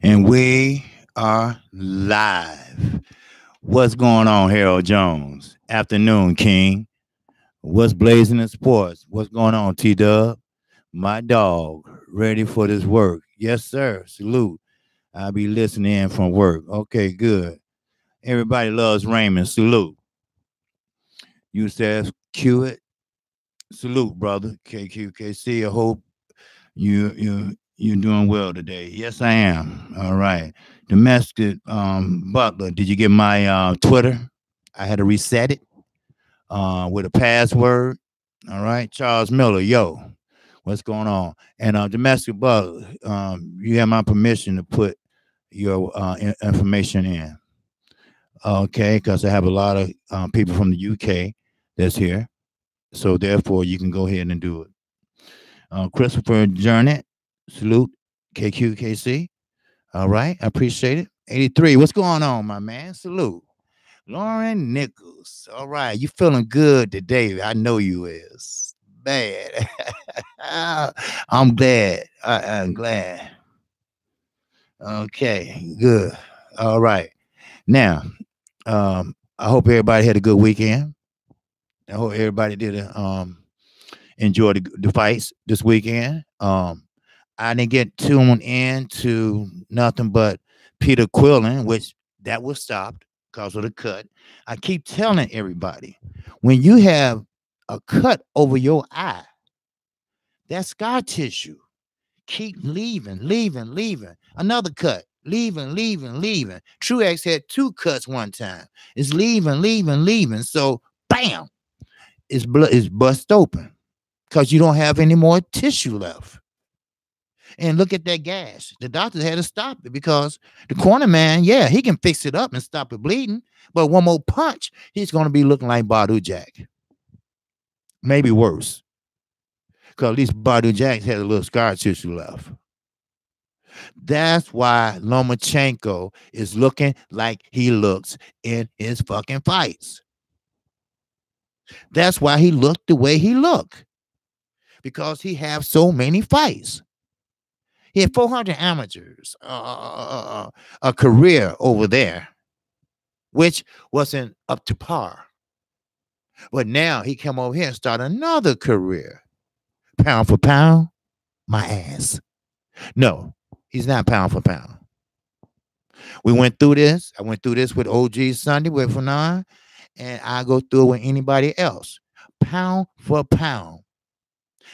And we are live. What's going on, Harold Jones? Afternoon, King. What's blazing in sports? What's going on, T Dub? My dog, ready for this work. Yes, sir. Salute. I'll be listening in from work. Okay, good. Everybody loves Raymond. Salute. You says cue it. Salute, brother. Kqkc. I hope you're doing well today. Yes, I am. All right. Domestic Butler. Did you get my Twitter? I had to reset it with a password. All right. Charles Miller. Yo, what's going on? And Domestic Butler. You have my permission to put your information in. Okay, because I have a lot of people from the UK that's here. So therefore, you can go ahead and do it. Christopher Jernett, salute, Kqkc. All right, I appreciate it. 83, what's going on, my man? Salute. Lauren Nichols. All right, you feeling good today? I know you is. Bad. I'm glad. I'm glad. Okay, good. All right. Now, I hope everybody had a good weekend. I hope everybody did enjoy the fights this weekend. I didn't get tuned in to nothing but Peter Quillen, which that was stopped because of the cut. I keep telling everybody, when you have a cut over your eye, that's scar tissue. Keep leaving. Another cut, leaving. Truex had 2 cuts one time. It's leaving. So, bam, it's bust open because you don't have any more tissue left. And look at that gash. The doctor had to stop it because the corner man, yeah, he can fix it up and stop it bleeding. But one more punch, he's going to be looking like Badu Jack. Maybe worse. Because at least Badu Jack had a little scar tissue left. That's why Lomachenko is looking like he looks in his fucking fights. That's why he looked the way he looked. Because he have so many fights. He had 400 amateurs, a career over there, which wasn't up to par. But now he come over here and start another career. Pound for pound, my ass. No, he's not pound for pound. We went through this. I went through this with OG Sunday, with Fanon, and I go through it with anybody else. Pound for pound.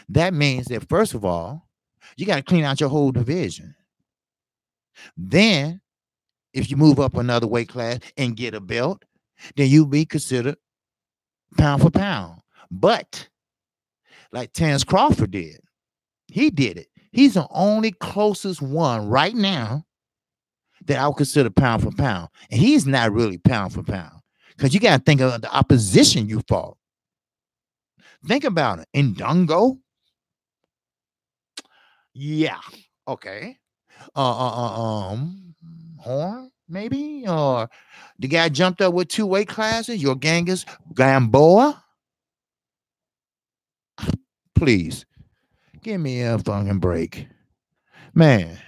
That means that, first of all, you got to clean out your whole division. Then, if you move up another weight class and get a belt, then you'll be considered pound for pound. But, like Terrence Crawford did, he did it. He's the only closest one right now that I would consider pound for pound. And he's not really pound for pound. Because you got to think of the opposition you fought. Think about it. Ndongo. Yeah. Okay. Horn, maybe? Or the guy jumped up with 2 weight classes, your Genghis Gamboa. Please, give me a fucking break. Man,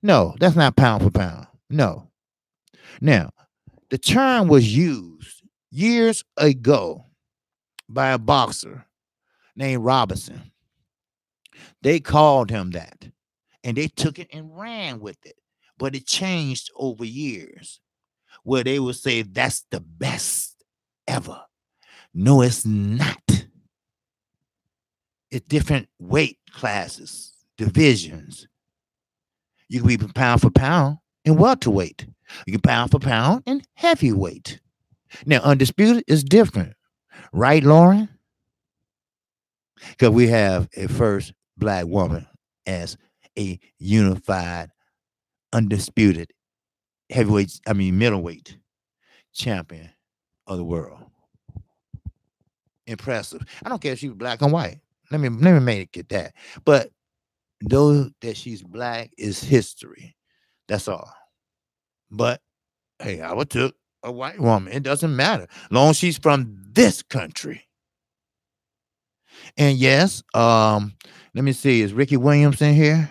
no, that's not pound for pound. No. Now, the term was used years ago by a boxer named Robinson. They called him that, and they took it and ran with it. But it changed over years, where they would say that's the best ever. No, it's not. It's different weight classes, divisions. You can be pound for pound in welterweight. You can pound for pound in heavyweight. Now, undisputed is different, right, Lauren? Because we have a first Black woman as a unified, undisputed middleweight champion of the world. Impressive. I don't care if she's black and white. Let me make it that. But though that she's black is history. That's all. But hey, I would took a white woman. It doesn't matter. Long as she's from this country. And yes, let me see. Is Ricky Williams in here?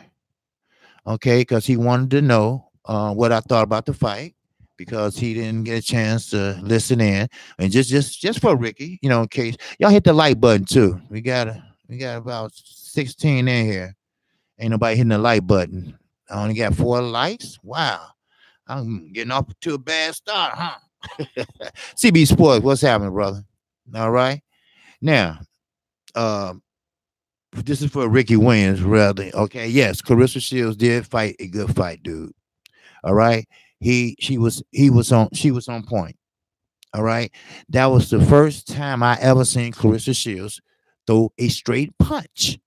okay, because he wanted to know what I thought about the fight because he didn't get a chance to listen in. And just for Ricky, in case y'all hit the like button too. We got about 16 in here. Ain't nobody hitting the like button. I only got 4 likes. Wow. I'm getting off to a bad start, huh? CB Sports, what's happening, brother? All right. Now, um, this is for Ricky Williams, rather. Okay, yes, Clarissa Shields did fight a good fight, dude. All right. She was on point. All right. That was the first time I ever seen Clarissa Shields throw a straight punch.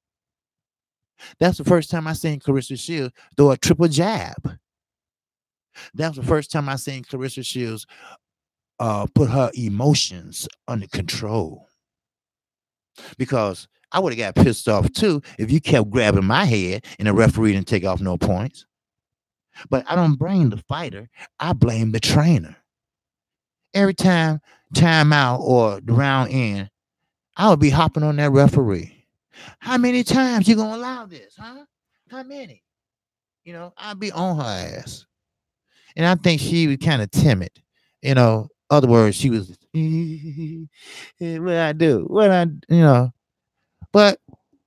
That's the first time I seen Clarissa Shields throw a triple jab. That was the first time I seen Clarissa Shields put her emotions under control. Because I would have got pissed off too if you kept grabbing my head and the referee didn't take off no points. But I don't blame the fighter. I blame the trainer. Every time out or the round end, I would be hopping on that referee. How many times you gonna allow this, huh? How many? I'd be on her ass. And I think she was kind of timid. Other words, she was what I do, but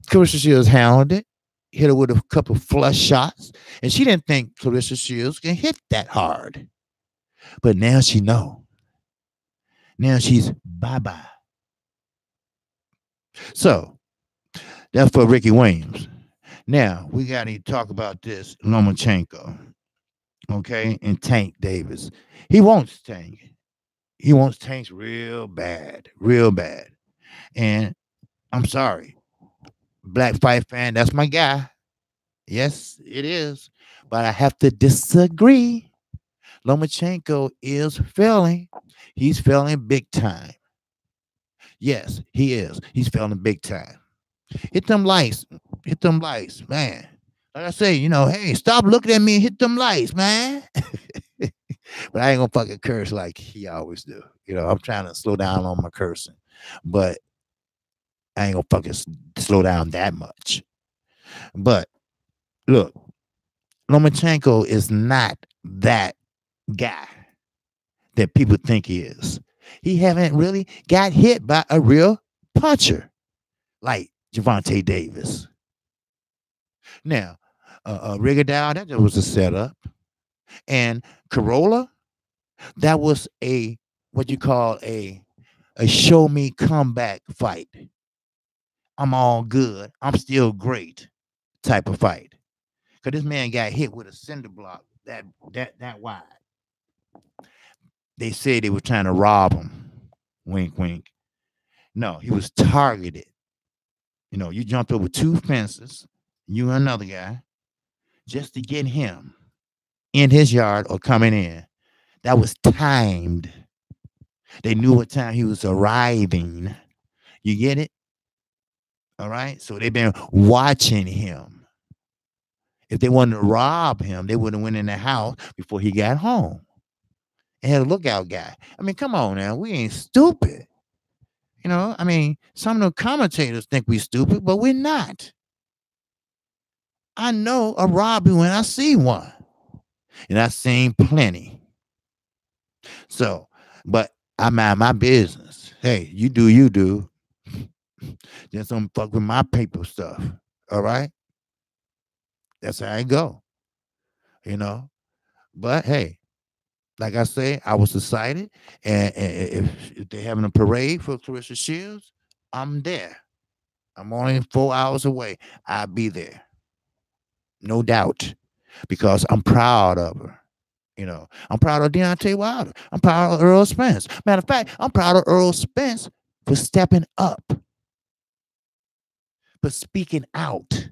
Clarissa Shields hounded it, hit her with a couple flush shots, and she didn't think Clarissa Shields can hit that hard. But now she know. Now she's bye-bye. So that's for Ricky Williams. Now we got to talk about this Lomachenko, okay, and Tank Davis. He wants Tank. He wants Tanks real bad, real bad. And I'm sorry, Black Fight fan, that's my guy. Yes, it is. But I have to disagree. Lomachenko is failing. He's failing big time. Yes, he is. He's failing big time. Hit them lights. Hit them lights, man. Like I say, hey, stop looking at me and hit them lights, man. But I ain't gonna fucking curse like he always do. I'm trying to slow down on my cursing. But I ain't gonna fucking slow down that much. But look, Lomachenko is not that guy that people think he is. He haven't really got hit by a real puncher like Gervonta Davis. Now, Rigondeaux, that was a setup. And Corolla, that was what you call a show me comeback fight. I'm all good. I'm still great type of fight. Because this man got hit with a cinder block that wide. They said they were trying to rob him. Wink, wink. No, he was targeted. You jumped over 2 fences, you and another guy, just to get him in his yard or coming in. That was timed. They knew what time he was arriving. You get it? All right. So they've been watching him. If they wanted to rob him, they would have went in the house before he got home and had a lookout guy. I mean, come on now. We ain't stupid. Some of the commentators think we stupid, but we're not. I know a robbery when I see one. And I've seen plenty. So, but I mind my business. Hey, you do you do. Just don't fuck with my paper stuff. All right? That's how I go. But hey, like I say, I was excited. And if they're having a parade for Clarissa Shields, I'm there. I'm only 4 hours away. I'll be there. No doubt. Because I'm proud of her. I'm proud of Deontay Wilder. I'm proud of Earl Spence. Matter of fact, I'm proud of Earl Spence for stepping up, for speaking out.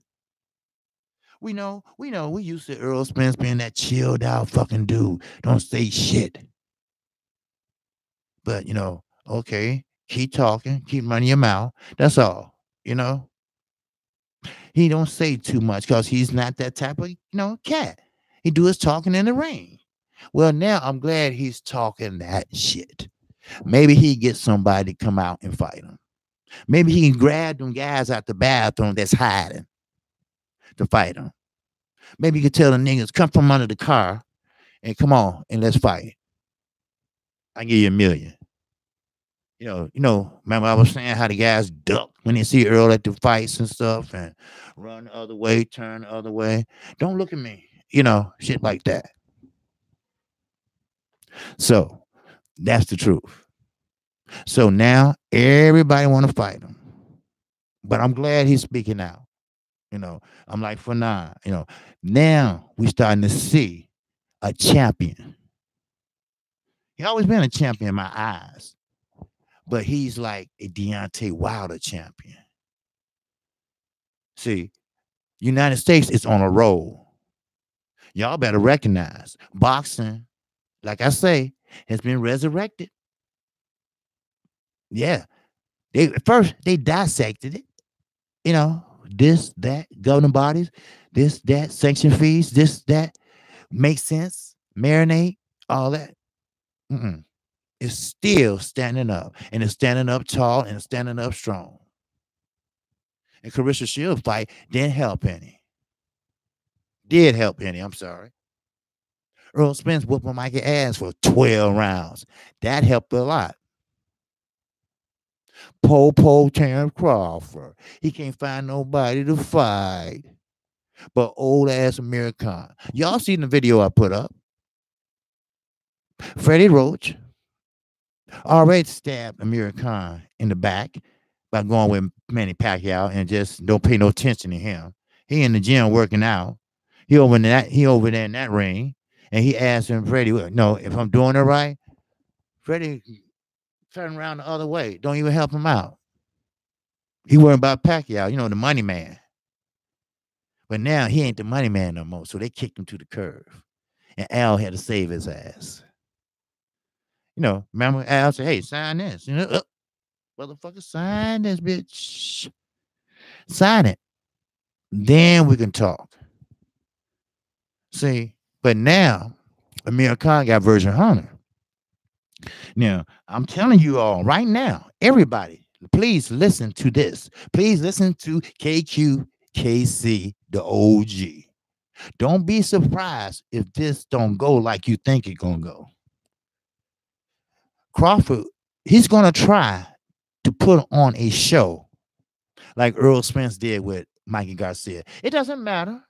We used to Earl Spence being that chilled out fucking dude. Don't say shit. But, okay, keep talking, keep running your mouth. That's all, He don't say too much because he's not that type of, cat. He do his talking in the ring. Well, now I'm glad he's talking that shit. Maybe he gets somebody to come out and fight him. Maybe he can grab them guys out the bathroom that's hiding to fight him. Maybe you could tell the niggas come from under the car and come on and let's fight. I give you $1 million. Remember I was saying how the guys duck when they see Earl at the fights and stuff and run the other way, turn the other way. Don't look at me. Shit like that. So that's the truth. So now everybody want to fight him. But I'm glad he's speaking out. I'm like, for now, now we starting to see a champion. He always been a champion in my eyes. But he's like a Deontay Wilder champion. See, United States is on a roll. Y'all better recognize boxing, like I say, has been resurrected. Yeah. They dissected it. This, that, governing bodies, this, that, sanction fees, this, that, makes sense, marinate, all that. It's still standing up, and it's standing up tall, and it's standing up strong. And Clarissa Shields' fight didn't help any. Did help any, I'm sorry. Earl Spence whooping Mikey ass for 12 rounds. That helped a lot. Terrence Crawford. He can't find nobody to fight but old ass Amir Khan. Y'all seen the video I put up? Freddie Roach already stabbed Amir Khan in the back by going with Manny Pacquiao and just don't pay no attention to him. He in the gym working out. He over there in that ring, and he asked him, Freddie, no, if I'm doing it right, Freddie turn around the other way. Don't even help him out. He worried about Pacquiao, the money man. But now he ain't the money man no more, so they kicked him to the curve. And Al had to save his ass. Remember Al said, hey, sign this. Motherfucker, sign this, bitch. Sign it. Then we can talk. See, but now Amir Khan got Virgin Hunter. Now, I'm telling you all right now, everybody, please listen to this. Please listen to Kqkc, the OG. Don't be surprised if this don't go like you think it's going to go. Crawford, he's going to try to put on a show like Earl Spence did with Mikey Garcia. It doesn't matter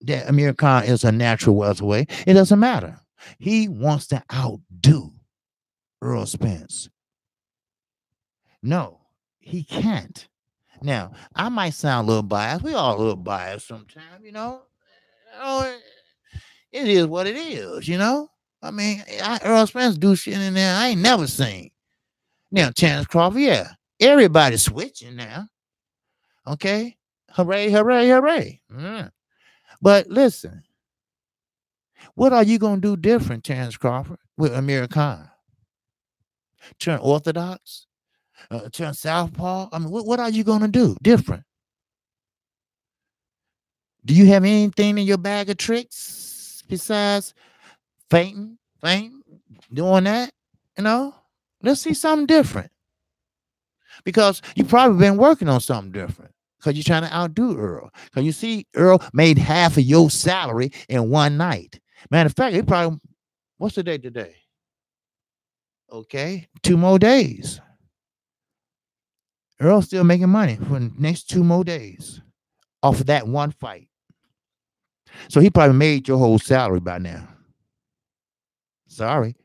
that Amir Khan is a natural welterweight. It doesn't matter. He wants to outdo Earl Spence. No, he can't. Now, I might sound a little biased. We all a little biased sometimes, It is what it is, I mean, Earl Spence do shit in there I ain't never seen. Now, Terrence Crawford, yeah. Everybody's switching now. Okay? Hooray, hooray, hooray. But listen, what are you going to do different, Terrence Crawford, with Amir Khan? Turn orthodox? Turn southpaw? I mean, what are you going to do different? Do you have anything in your bag of tricks besides fainting, doing that? Let's see something different. Because you probably been working on something different. Because you're trying to outdo Earl. Because you see, Earl made half of your salary in one night. Matter of fact, he probably, what's the date today? Okay, 2 more days. Earl's still making money for the next 2 more days off of that one fight. So he probably made your whole salary by now. Sorry.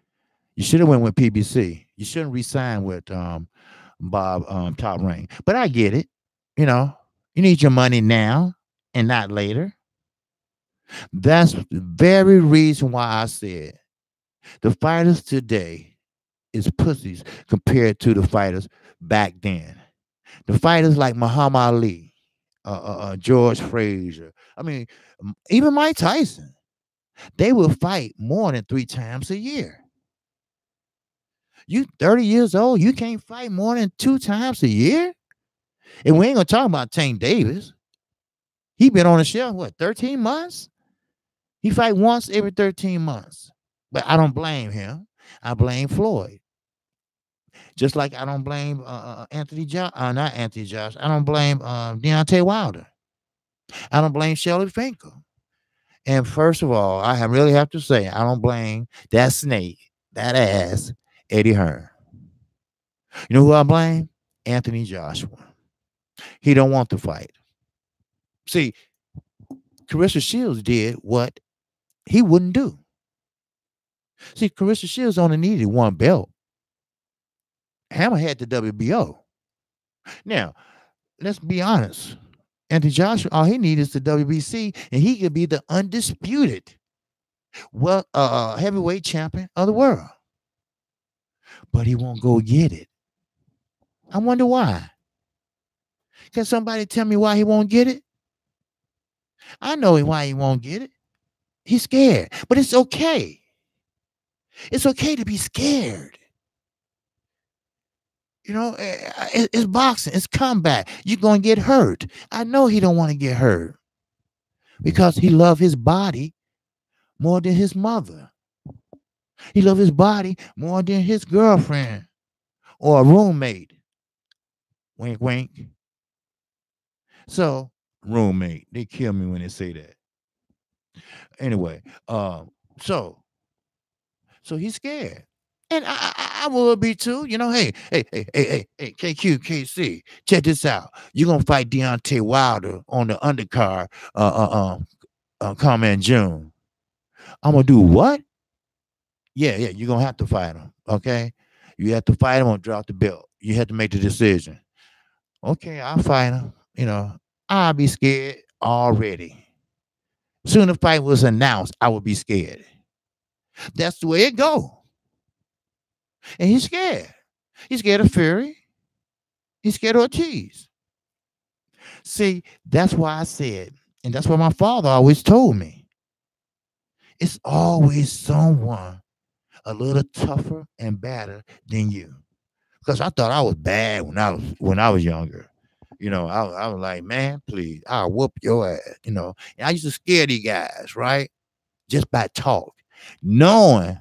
You should have went with PBC. You shouldn't re-sign with Bob Top Ring. But I get it. You need your money now and not later. That's the very reason why I said the fighters today is pussies compared to the fighters back then. The fighters like Muhammad Ali, George Frazier, I mean, even Mike Tyson, they will fight more than 3 times a year. You 30 years old, you can't fight more than 2 times a year? And we ain't gonna talk about Tank Davis. He been on the shelf, 13 months? He fight once every 13 months. But I don't blame him. I blame Floyd. Just like I don't blame not Anthony Josh. I don't blame Deontay Wilder. I don't blame Shelly Finkel. And first of all, really have to say, I don't blame that snake, that ass, Eddie Hearn. You know who I blame? Anthony Joshua. He don't want to fight. See, Carissa Shields did what he wouldn't do. See, Carissa Shields only needed one belt. Hammer had the WBO. Now, let's be honest. Anthony Joshua, all he needs is the WBC, and he could be the undisputed heavyweight champion of the world. But he won't go get it. I wonder why. Can somebody tell me why he won't get it? I know why he won't get it. He's scared, but it's okay. It's okay to be scared. You know, it's boxing. It's combat. You're going to get hurt. I know he don't want to get hurt because he loves his body more than his mother. He loves his body more than his girlfriend or a roommate. Wink, wink. So, roommate. They kill me when they say that. Anyway, so he's scared. And I will be too. You know, hey, Kqkc, check this out. You're gonna fight Deontay Wilder on the undercard coming in June. I'm gonna do what? Yeah, you're gonna have to fight him. Okay. You have to fight him or drop the belt. You have to make the decision. Okay, I'll fight him. You know, I'll be scared already. Soon the fight was announced, I would be scared. That's the way it go. And he's scared. He's scared of Fury. He's scared of Ortiz. See, that's why I said, and that's what my father always told me. It's always someone a little tougher and badder than you. Because I thought I was bad when I was younger. You know, I was like, man, please, I'll whoop your ass. You know, and I used to scare these guys, right? Just by talk, knowing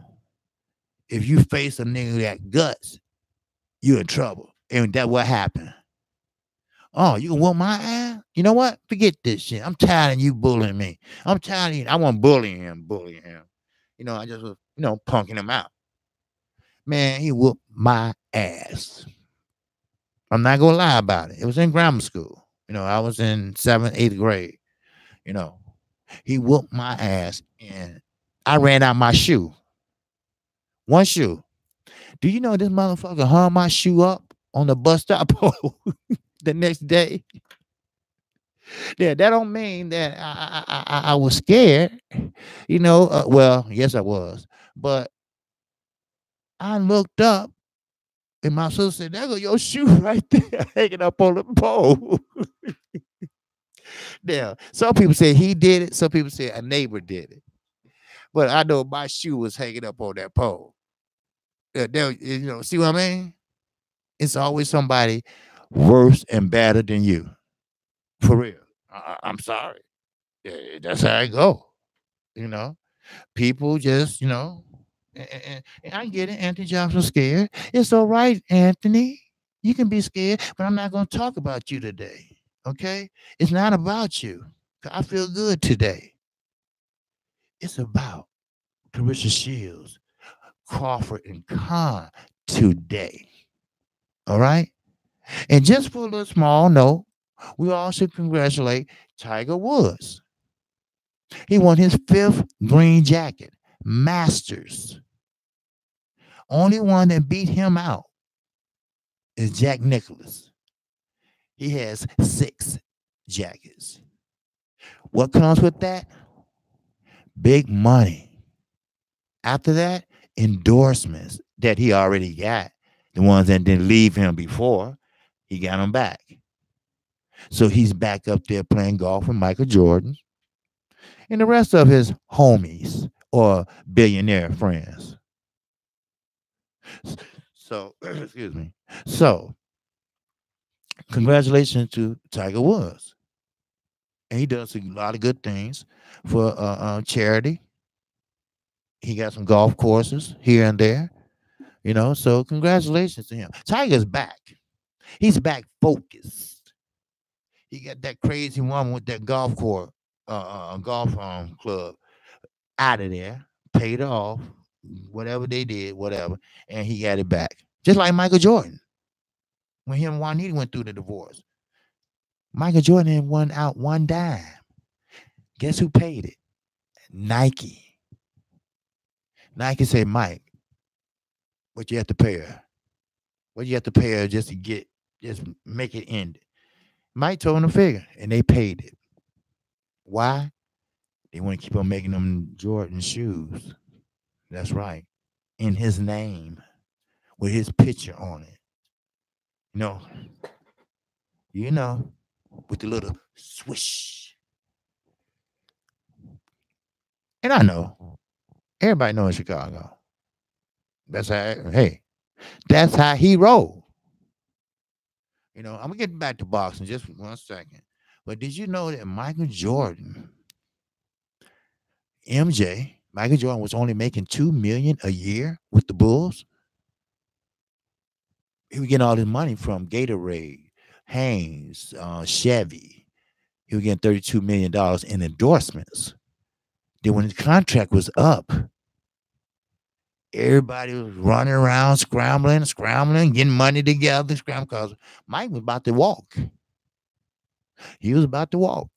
if you face a nigga that guts, you're in trouble. And that's what happened. Oh, you can whoop my ass? You know what? Forget this shit. I'm tired of you bullying me. I'm tired of you. I want bullying him. You know, I just was, punking him out. Man, he whooped my ass. I'm not going to lie about it. It was in grammar school. You know, I was in 7th, 8th grade. You know, he whooped my ass and I ran out my shoe. One shoe. Do you know this motherfucker hung my shoe up on the bus stop the next day? Yeah, that don't mean that I was scared. You know, well, yes, I was. But I looked up and my sister said, there go your shoe right there hanging up on the pole. Now, some people say he did it. Some people say a neighbor did it. But I know my shoe was hanging up on that pole. See what I mean? It's always somebody worse and badder than you. For real. I'm sorry. That's how I go. You know, people just, and I get it. Anthony Johnson's scared. It's all right, Anthony. You can be scared, but I'm not going to talk about you today. Okay? It's not about you. I feel good today. It's about Carissa Shields, Crawford, and Khan today. All right? And just for a little small note, we all should congratulate Tiger Woods. He won his 5th green jacket, Masters. Only one that beat him out is Jack Nicklaus. He has 6 jackets. What comes with that? Big money. After that, endorsements that he already got. The ones that didn't leave him before, he got them back. So he's back up there playing golf with Michael Jordan and the rest of his homies or billionaire friends. So, excuse me. So, congratulations to Tiger Woods. And he does a lot of good things for charity. He got some golf courses here and there, so congratulations to him. Tiger's back. He's back focused. He got that crazy woman with that golf course golf club out of there, paid it off, whatever they did, whatever, and he got it back. Just like Michael Jordan. When him and Juanita went through the divorce, Michael Jordan had won out one dime. Guess who paid it? Nike. Nike said, Mike, what you have to pay her? What you have to pay her just to just make it end? Mike told them the figure, and they paid it. Why? They want to keep on making them Jordan shoes. That's right. In his name, with his picture on it. You know, you know, with the little swish. And I know, everybody knows Chicago. That's how, hey, that's how he rolled. I'm gonna get back to boxing just for 1 second. But did you know that Michael Jordan, Michael Jordan was only making $2 million a year with the Bulls? He was getting all his money from Gatorade, Hanes, Chevy. He was getting $32 million in endorsements. Then when his contract was up, everybody was running around, scrambling, getting money together, because Mike was about to walk. He was about to walk.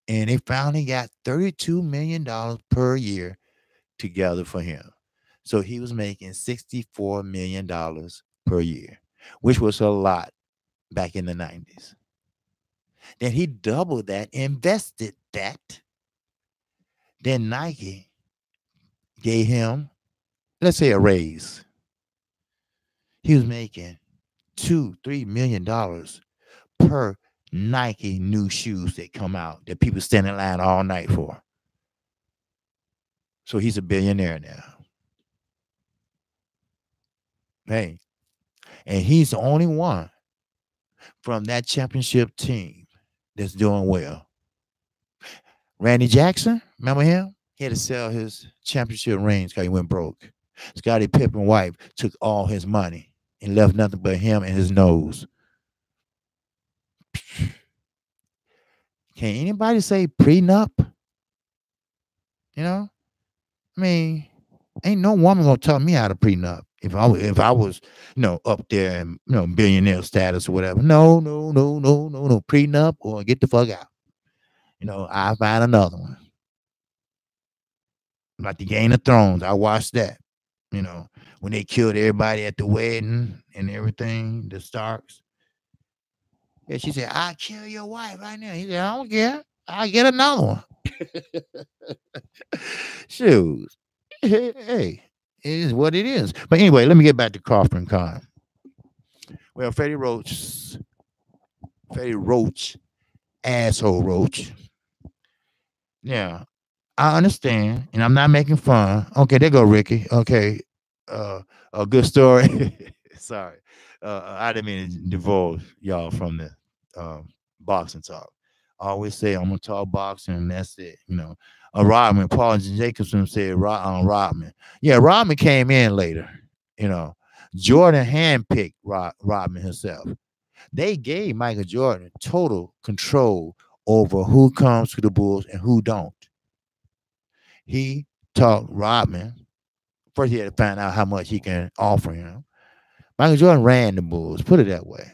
And they finally got $32 million per year together for him. So he was making $64 million per year, which was a lot back in the 90s. Then he doubled that, invested that. Then Nike gave him, let's say, a raise. He was making $2-3 million per Nike new shoes that come out that people stand in line all night for. So he's a billionaire now. Hey, and he's the only one from that championship team that's doing well. Randy Jackson, remember him? He had to sell his championship rings because he went broke. Scottie Pippen's wife took all his money and left nothing but him and his nose. Can anybody say prenup? I mean, ain't no woman gonna tell me how to prenup. If I was, up there and billionaire status or whatever. No, prenup or get the fuck out. I find another one. Like the Game of Thrones, I watched that. When they killed everybody at the wedding and everything, the Starks. Yeah, she said, "I'll kill your wife right now." He said, "I don't care. I'll get another one." Shoes. Hey, it is what it is. But anyway, let me get back to Crawford and Khan. Well, Freddie Roach, asshole Roach. Yeah, I understand, and I'm not making fun. Okay, there go Ricky. Okay, a good story. Sorry, I didn't mean to divulge y'all from the boxing talk. I always say I'm gonna talk boxing, and that's it. Rodman, Paul Jacobson said Rodman. Yeah, Rodman came in later. Jordan handpicked Rodman himself. They gave Michael Jordan total control over who comes to the Bulls and who don't. He taught Rodman. First, he had to find out how much he can offer him. Michael Jordan ran the Bulls, put it that way.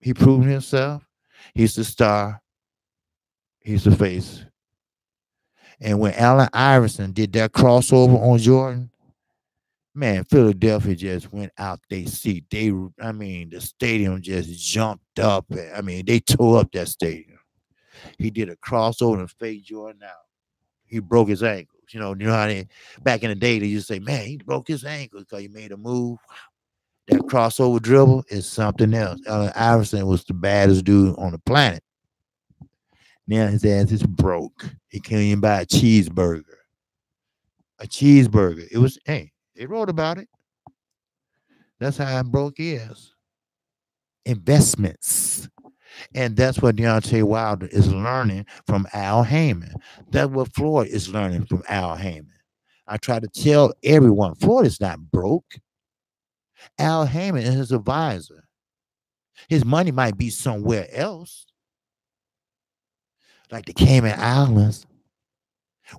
He proved himself. He's the star. He's the face. And when Allen Iverson did that crossover on Jordan, man, Philadelphia just went out their seat. The stadium just jumped up. They tore up that stadium. He did a crossover and faked Jordan out. He broke his ankles. You know how back in the day they used to say, man, he broke his ankle because he made a move. That crossover dribble is something else. Allen Iverson was the baddest dude on the planet. Now his ass is broke. He can't even buy a cheeseburger. It was, they wrote about it. That's how broke he is. Investments. And that's what Deontay Wilder is learning from Al Heyman. That's what Floyd is learning from Al Heyman. I try to tell everyone, Floyd is not broke. Al Heyman is his advisor. His money might be somewhere else, like the Cayman Islands,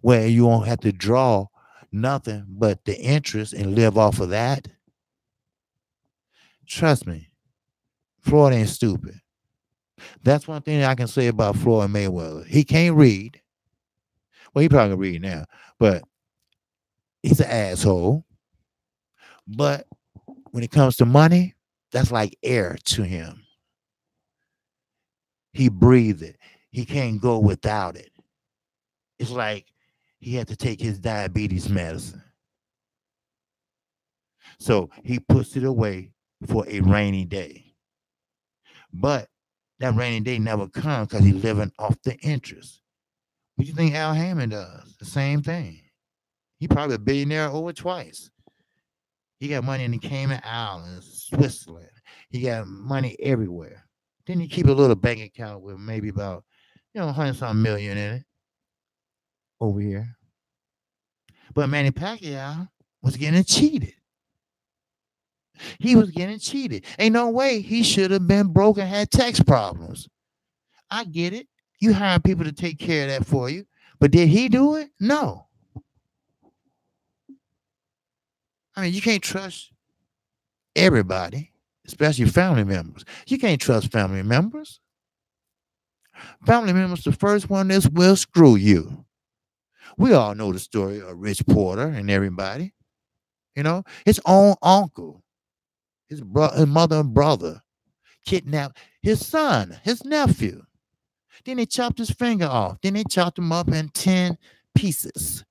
where you won't have to draw nothing but the interest and live off of that. Trust me, Floyd ain't stupid. That's one thing I can say about Floyd Mayweather. He can't read. Well, he probably can read now, but he's an asshole. But when it comes to money, that's like air to him. He breathes it. He can't go without it. It's like he had to take his diabetes medicine. So he puts it away for a rainy day. But that rainy day never comes because he's living off the interest. What do you think Al Hammond does? The same thing. He probably a billionaire over twice. He got money in the Cayman Islands, Switzerland. He got money everywhere. Then he keep a little bank account with maybe about, 100 something million in it over here. But Manny Pacquiao was getting cheated. He was getting cheated. Ain't no way he should have been broke and had tax problems. I get it. You hire people to take care of that for you. But did he do it? No. I mean, you can't trust everybody, especially family members. You can't trust family members. Family members, the first one that will screw you. We all know the story of Rich Porter and everybody. His own uncle, his mother and brother kidnapped his son, his nephew. Then they chopped his finger off. Then they chopped him up in 10 pieces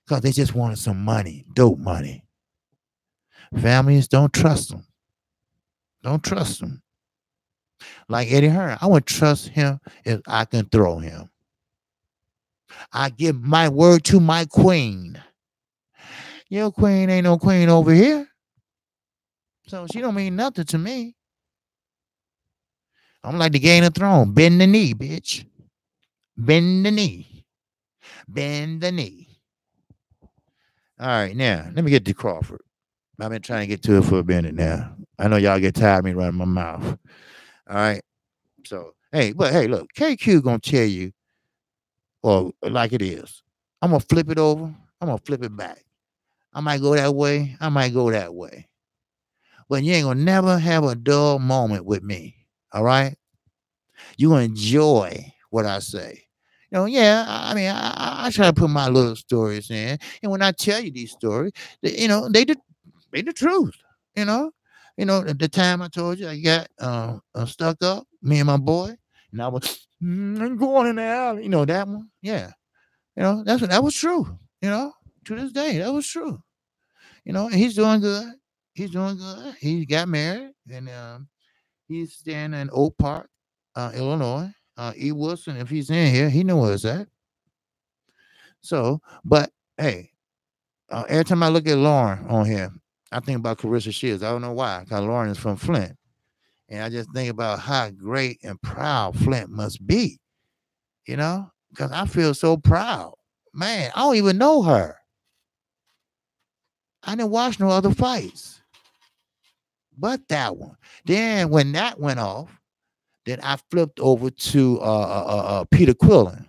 because they just wanted some money, dope money. Families don't trust them. Don't trust them. Like Eddie Hearn, I would trust him if I can throw him. I give my word to my queen. Your queen ain't no queen over here. So she don't mean nothing to me. I'm like the Game of Thrones. Bend the knee, bitch. Bend the knee. Bend the knee. All right, now, let me get to Crawford. I've been trying to get to it for a minute now. I know y'all get tired of me running my mouth. All right. So, look, KQ gonna tell you, or like it is. I'm gonna flip it over. I'm gonna flip it back. I might go that way. I might go that way. But you ain't gonna never have a dull moment with me. All right? You gonna enjoy what I say. I mean, I try to put my little stories in, and when I tell you these stories, they the truth. You know, the time I told you I got stuck up, me and my boy, and I was going in the alley. That one, yeah. That was true. To this day, that was true. And he's doing good. He's doing good. He got married, and he's staying in Oak Park, Illinois. E. Wilson, if he's in here, he knows where it's at. So, but hey, every time I look at Lauren on here, I think about Carissa Shields. I don't know why, because Lauren is from Flint. And I just think about how great and proud Flint must be, because I feel so proud. Man, I don't even know her. I didn't watch no other fights but that one. Then when that went off, then I flipped over to Peter Quillen.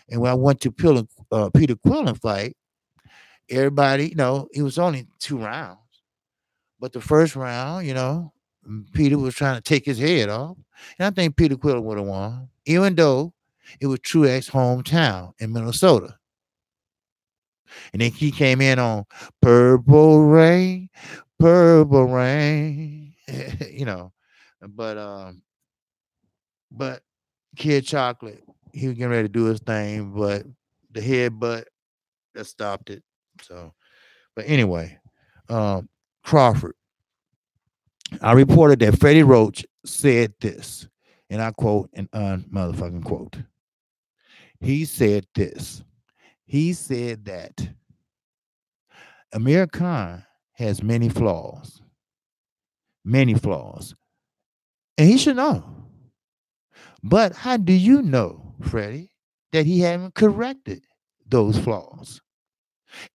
And when I went to Peter Quillen fight, everybody, it was only 2 rounds. But the first round, Peter was trying to take his head off. And I think Peter Quillen would have won, even though it was Truex's hometown in Minnesota. And then he came in on Purple Rain, Purple Rain, but Kid Chocolate, he was getting ready to do his thing, but the headbutt that stopped it. So, but anyway, Crawford. I reported that Freddie Roach said this, and I quote an motherfucking quote. He said this. He said that Amir Khan has many flaws, and he should know. But how do you know, Freddie, that he haven't corrected those flaws?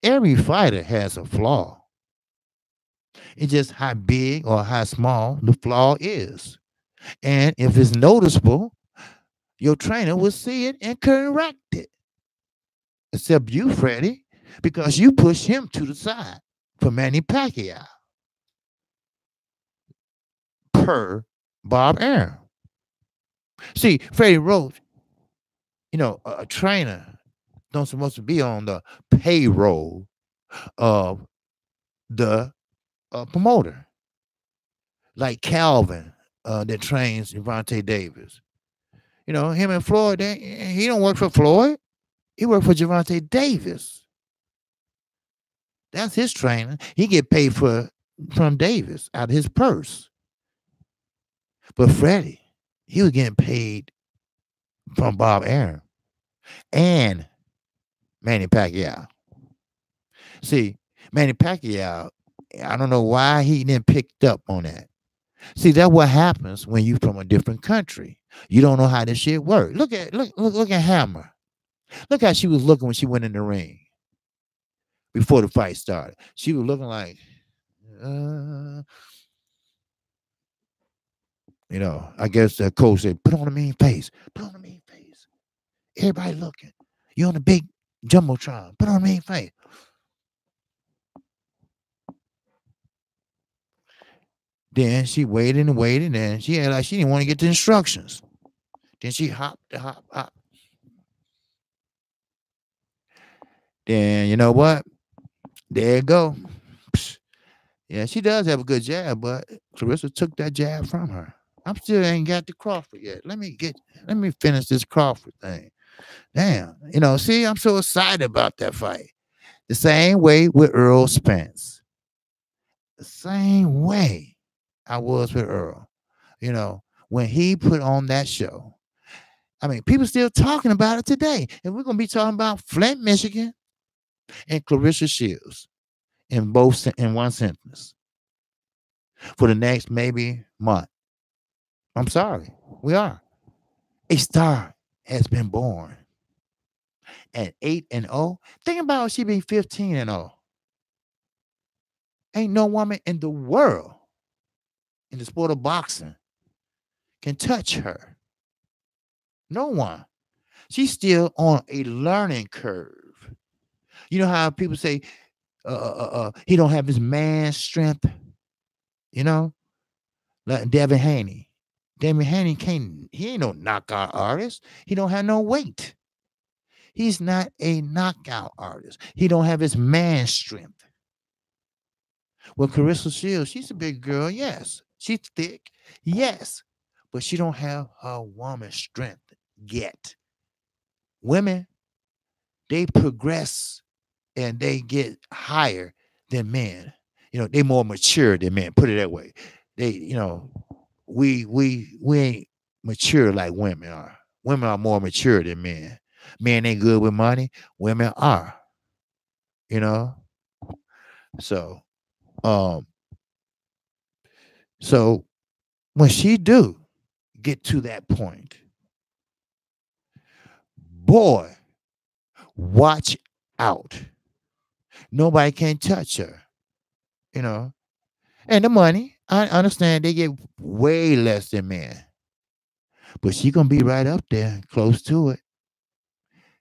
Every fighter has a flaw. It's just how big or how small the flaw is. And if it's noticeable, Your trainer will see it and correct it. Except you, Freddie, because you pushed him to the side for Manny Pacquiao per Bob Arum. See, Freddie Roach, a trainer don't supposed to be on the payroll of the promoter. Like Calvin that trains Gervonta Davis. Him and Floyd, he don't work for Floyd. He worked for Gervonta Davis. That's his trainer. He get paid from Davis out of his purse. But Freddie, he was getting paid from Bob Arum and Manny Pacquiao. See, Manny Pacquiao, I don't know why he didn't picked up on that. See, that's what happens when you from a different country. You don't know how this shit works. Look at Hammer. Look how she was looking when she went in the ring before the fight started. She was looking like, I guess the coach said, put on a mean face. Put on a mean face. Everybody looking. You on the big jumbotron. Put on a mean face. Then she waited and waited, and she had like she didn't want to get the instructions. Then she hopped. Then you know what? There you go. Yeah, she does have a good jab, but Clarissa took that jab from her. I'm still ain't got the Crawford yet. Let me finish this Crawford thing. Damn. See, I'm so excited about that fight. The same way with Earl Spence. The same way I was with Earl. When he put on that show. I mean, people still talking about it today. And we're going to be talking about Flint, Michigan and Clarissa Shields in one sentence for the next maybe month. I'm sorry. We are. A star has been born at 8-0. Think about if she be 15-0. Ain't no woman in the world in the sport of boxing can touch her. No one. She's still on a learning curve. You know how people say he don't have his man strength, like Devin Haney. Devin Haney he ain't no knockout artist. He don't have no weight. He's not a knockout artist. He don't have his man strength. Well, Clarissa Shields, she's a big girl, yes. She's thick, yes. But she don't have her woman strength yet. Women, they progress and they get higher than men. They more mature than men. Put it that way. They, we ain't mature like women are. Women are more mature than men. Men ain't good with money. Women are. So, so when she do get to that point, boy, watch out. Nobody can touch her. And the money, I understand they get way less than men. But she gonna be right up there, close to it.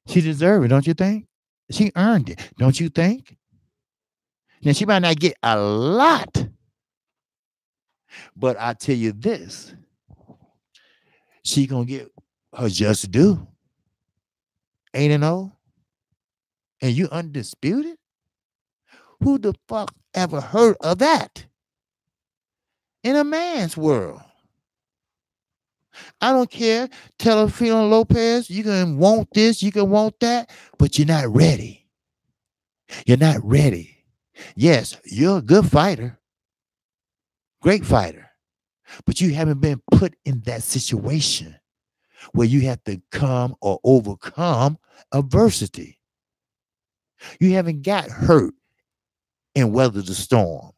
She deserves it, don't you think? She earned it, don't you think? Now, she might not get a lot. But I tell you this. She gonna get her just due. 8-0. And you undisputed? Who the fuck ever heard of that? In a man's world. I don't care. Telefino Lopez, you can want this, you can want that, but you're not ready. You're not ready. Yes, you're a good fighter. Great fighter. But you haven't been put in that situation where you have to come or overcome adversity. You haven't got hurt and weathered the storm.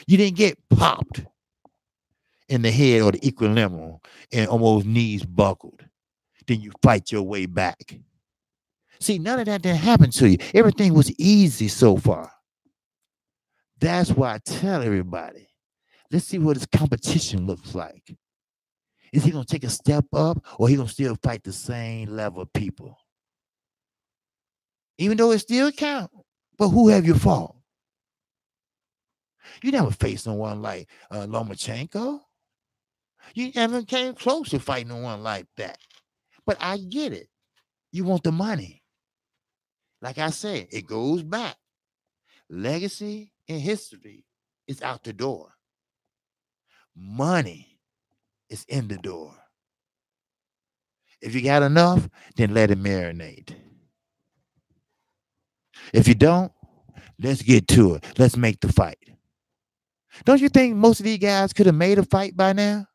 You didn't get popped in the head or the equilibrium and almost knees buckled. Then you fight your way back. See, none of that didn't happen to you. Everything was easy so far. That's why I tell everybody, let's see what this competition looks like. Is he going to take a step up, or he going to still fight the same level of people? Even though it still count. But who have you fought? You never faced no one like Lomachenko. You never came close to fighting no one like that. But I get it. You want the money. Like I said, it goes back. Legacy and history is out the door. Money is in the door. If you got enough, then let it marinate. If you don't, let's get to it. Let's make the fight. Don't you think most of these guys could have made a fight by now?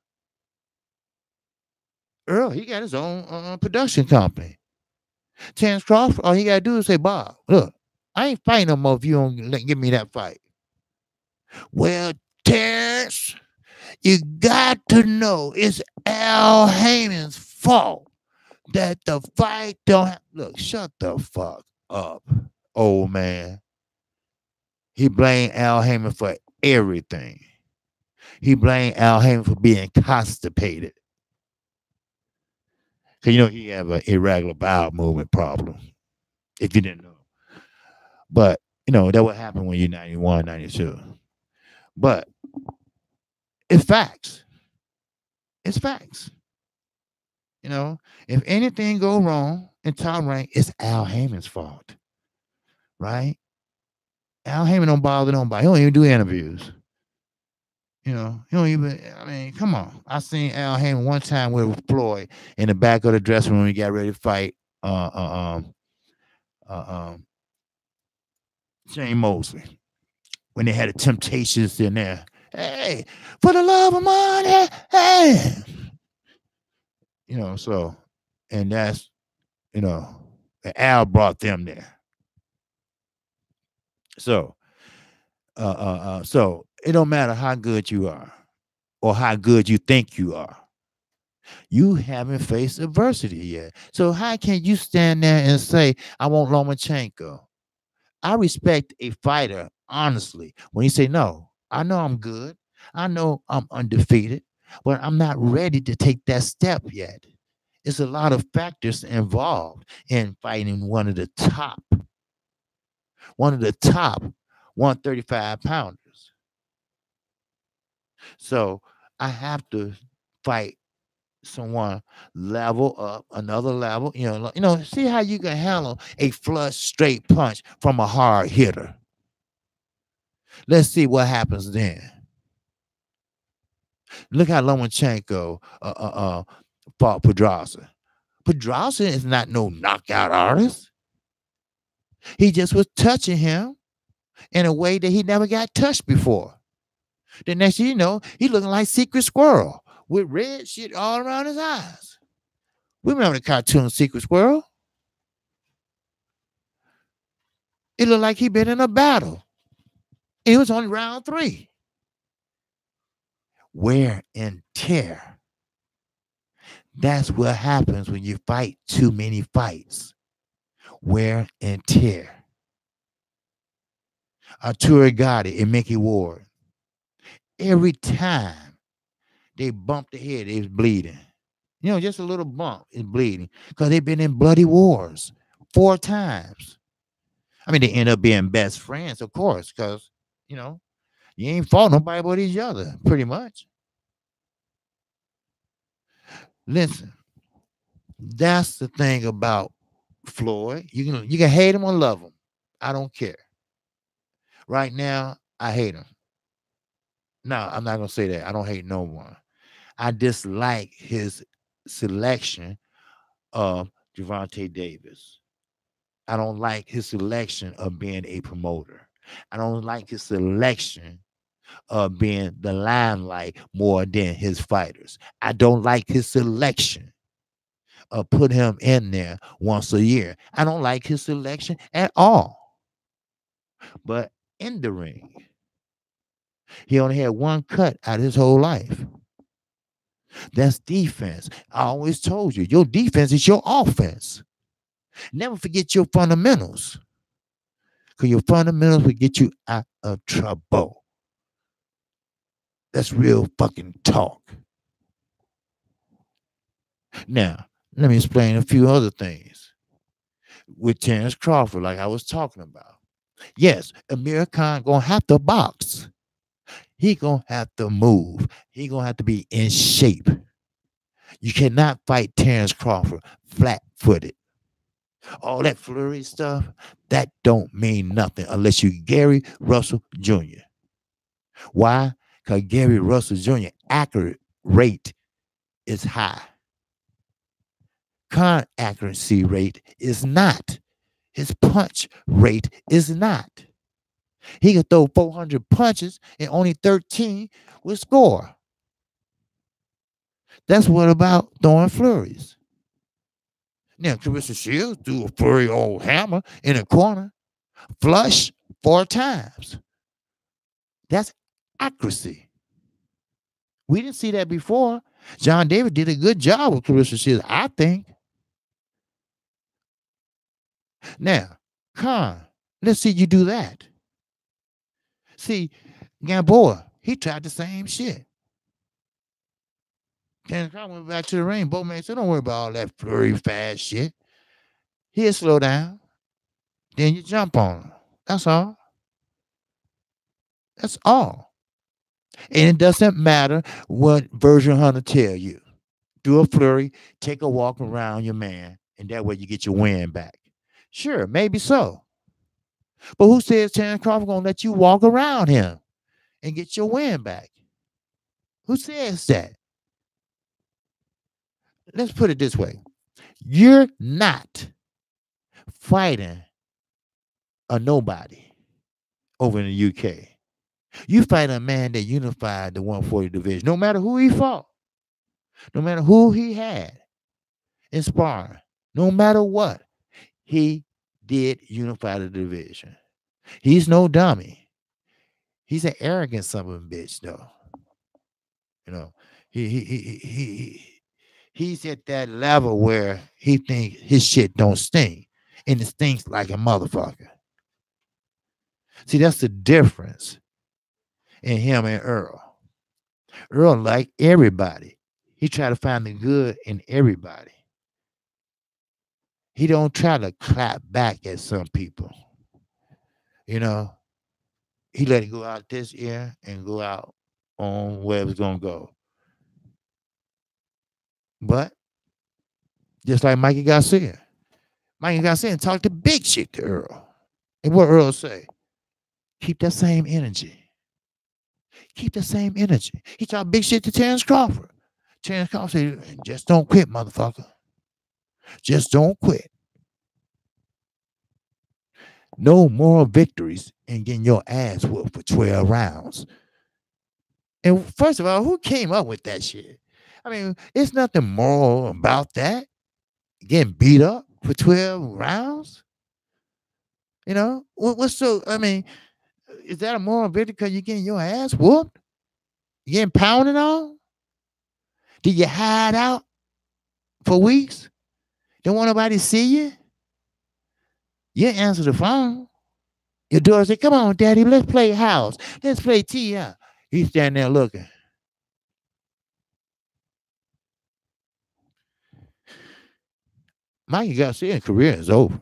Earl, he got his own production company. Terrence Crawford, all he got to do is say, Bob, look, I ain't fighting no more if you don't give me that fight. Well, Terrence, you got to know it's Al Heyman's fault that the fight don't look, shut the fuck up, old man. He blamed Al Heyman for everything. He blamed Al Heyman for being constipated. Because you know he have an irregular bowel movement problem, if you didn't know. But, you know, that would happen when you're 91, 92. But it's facts. It's facts. You know, if anything go wrong in top rank, it's Al Heyman's fault. Right? Al Heyman don't bother nobody. He don't even do interviews. You know, he don't even, I mean, come on. I seen Al Heyman one time with Floyd in the back of the dressing room when he got ready to fight Shane Mosley. When they had the Temptations in there. Hey, for the love of money, hey. You know, so, and that's, you know, Al brought them there. So, so it don't matter how good you are or how good you think you are. You haven't faced adversity yet. So how can you stand there and say, I want Lomachenko? I respect a fighter, honestly, when he say, no, I know I'm good. I know I'm undefeated, but I'm not ready to take that step yet. It's a lot of factors involved in fighting one of the top 135 pounders. So I have to fight someone level up, another level, you know, see how you can handle a flush straight punch from a hard hitter. Let's see what happens then. Look how Lomachenko fought Pedraza. Pedraza is not no knockout artist. He just was touching him in a way that he never got touched before. The next thing you know, he looking like Secret Squirrel with red shit all around his eyes. We remember the cartoon Secret Squirrel. It looked like he been in a battle. It was only round 3. Wear and tear. That's what happens when you fight too many fights. Wear and tear. Arturo Gatti and Mickey Ward. Every time they bumped the head, they was bleeding. You know, just a little bump is bleeding because they've been in bloody wars 4 times. I mean, they end up being best friends, of course, because, you know, you ain't fought nobody but each other, pretty much. Listen, that's the thing about Floyd. You can hate him or love him. I don't care. Right now, I hate him. No, I'm not gonna say that. I don't hate no one. I dislike his selection of Gervonta Davis. I don't like his selection of being a promoter. I don't like his selection of being the limelight more than his fighters. I don't like his selection of put him in there once a year. I don't like his selection at all. But in the ring, he only had one cut out of his whole life. That's defense. I always told you, your defense is your offense. Never forget your fundamentals. Because your fundamentals will get you out of trouble. That's real fucking talk. Now, let me explain a few other things with Terrence Crawford, like I was talking about. Yes, Amir Khan gonna have to box. He gonna have to move. He gonna have to be in shape. You cannot fight Terrence Crawford flat-footed. All that flurry stuff, that don't mean nothing unless you Gary Russell Jr. Why? Because Gary Russell Jr. accurate rate is high. Khan accuracy rate is not. His punch rate is not. He could throw 400 punches and only 13 would score. That's what about throwing flurries. Now, Clarissa Shields threw a flurry old hammer in a corner, flush 4 times. That's accuracy. We didn't see that before. John David did a good job with Clarissa Shields, I think. Now, Khan, let's see you do that. See, Gamboa, he tried the same shit. Terrence Crawford went back to the ring. Both men said, don't worry about all that flurry fast shit. He'll slow down. Then you jump on him. That's all. That's all. And it doesn't matter what Virgin Hunter tell you. Do a flurry, take a walk around your man, and that way you get your win back. Sure, maybe so. But who says Terrence Crawford gonna let you walk around him and get your win back? Who says that? Let's put it this way. You're not fighting a nobody over in the UK. You fight a man that unified the 140 division, no matter who he fought, no matter who he had in sparring, no matter what, he did unify the division. He's no dummy. He's an arrogant son of a bitch, though. You know, he's at that level where he thinks his shit don't stink, and it stinks like a motherfucker. See, that's the difference in him and Earl. Earl like everybody. He try to find the good in everybody. He don't try to clap back at some people. You know, he let it go out this ear and go out on where it's gonna go. But just like Mikey Garcia talked the big shit to Earl. And what Earl say? Keep that same energy. Keep the same energy. He talked big shit to Terrence Crawford. Terrence Crawford said, just don't quit, motherfucker. Just don't quit. No moral victories and getting your ass whooped for 12 rounds. And first of all, who came up with that shit? I mean, it's nothing moral about that. Getting beat up for 12 rounds? You know? What's so, I mean, is that a moral victory because you're getting your ass whooped? You getting pounded on? Did you hide out for weeks? Don't want nobody to see you? You answer the phone. Your daughter said, come on, daddy, let's play house. Let's play T.I. He's standing there looking. Mikey Garcia's career is over.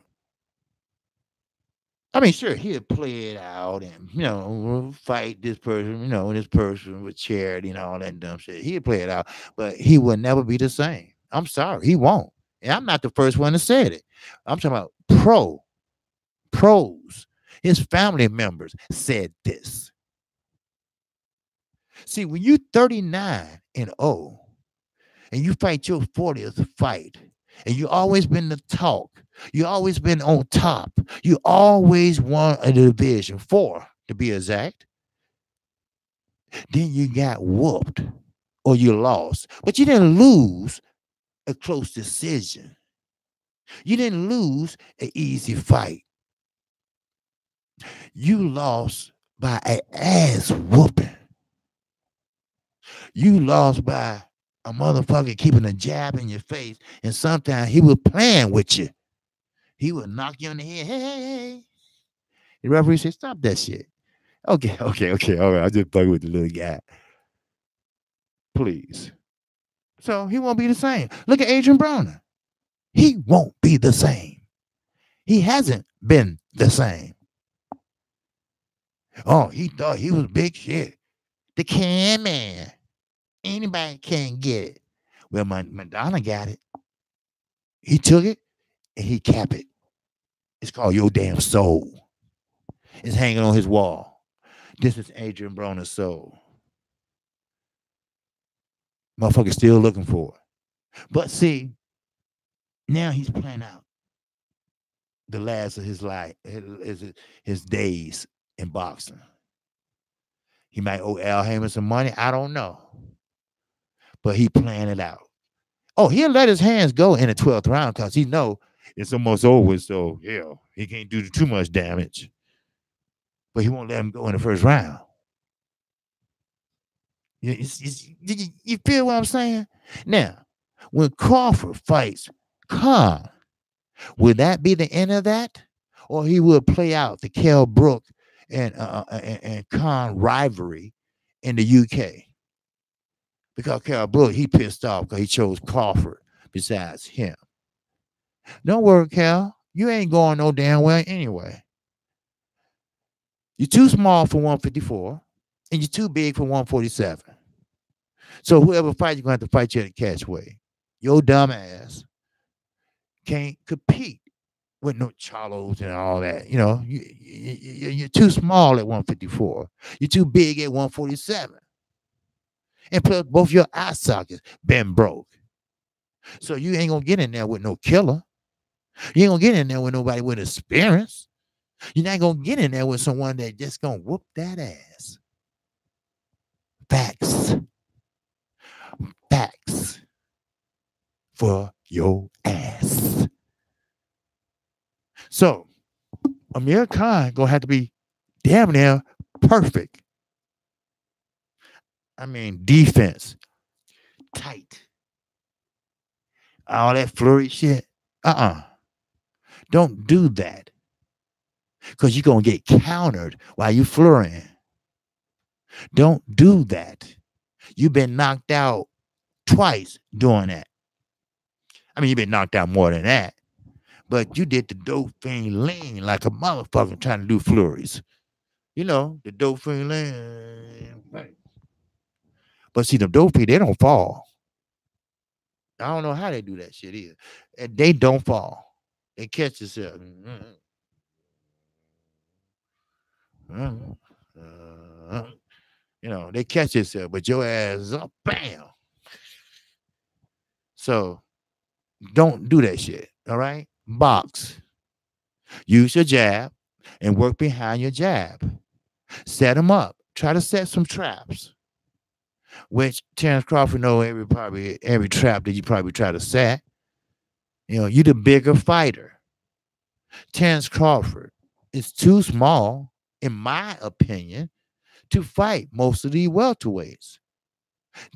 I mean, sure, he'll play it out and, you know, fight this person, you know, this person with charity and all that dumb shit. He'll play it out, but he will never be the same. I'm sorry, he won't. And I'm not the first one to say it. I'm talking about pros. His family members said this. See, when you're 39 and old and you fight your 40th fight, and you always been the talk, you always been on top, you always won a division, 4 to be exact, then you got whooped or you lost. But you didn't lose a close decision. You didn't lose an easy fight. You lost by an ass whooping. You lost by a motherfucker keeping a jab in your face, and sometimes he was playing with you. He would knock you on the head. Hey. The referee said, stop that shit. Okay. All right. I just play with the little guy. Please. So he won't be the same. Look at Adrian Broner. He won't be the same. He hasn't been the same. Oh, he thought he was big shit. The can man. Anybody can get it. Well, Madonna got it. He took it and he capped it. It's called Your Damn Soul. It's hanging on his wall. This is Adrian Broner's soul. Motherfucker's still looking for it. But see, now he's playing out the last of his life, his days in boxing. He might owe Al Haymon some money. I don't know. But he playing it out. Oh, he'll let his hands go in the 12th round because he know it's almost over. So, yeah, he can't do too much damage. But he won't let him go in the first round. You feel what I'm saying? Now, when Crawford fights Khan, will that be the end of that? Or he will play out the Kell Brook and Khan rivalry in the UK? Because Kell Brook, he pissed off because he chose Crawford besides him. Don't worry, Cal. You ain't going no damn well anyway. You're too small for 154, and you're too big for 147. So whoever fights, you're going to have to fight you at the catchweight. Your dumb ass can't compete with no Charlos and all that. You know, you're too small at 154. You're too big at 147. And plus, both your eye sockets been broke. So you ain't going to get in there with no killer. You ain't going to get in there with nobody with experience. You're not going to get in there with someone that just going to whoop that ass. Facts. Facts for your ass. So, Amir Khan going to have to be damn near perfect. I mean, defense, tight. All that flurry shit. Don't do that. Because you're going to get countered while you flurrying. Don't do that. You've been knocked out twice doing that. I mean, you've been knocked out more than that. But you did the dope thing lean like a motherfucker trying to do flurries. You know, the dope thing lean. But see, the dope they don't fall. I don't know how they do that shit either. And they don't fall. They catch themselves. You know, they catch themselves, but your ass is up, bam. So don't do that shit. All right? Box. Use your jab and work behind your jab. Set them up. Try to set some traps. Which Terrence Crawford know every trap that you probably try to set. You know, you the bigger fighter. Terrence Crawford is too small, in my opinion, to fight most of the welterweights.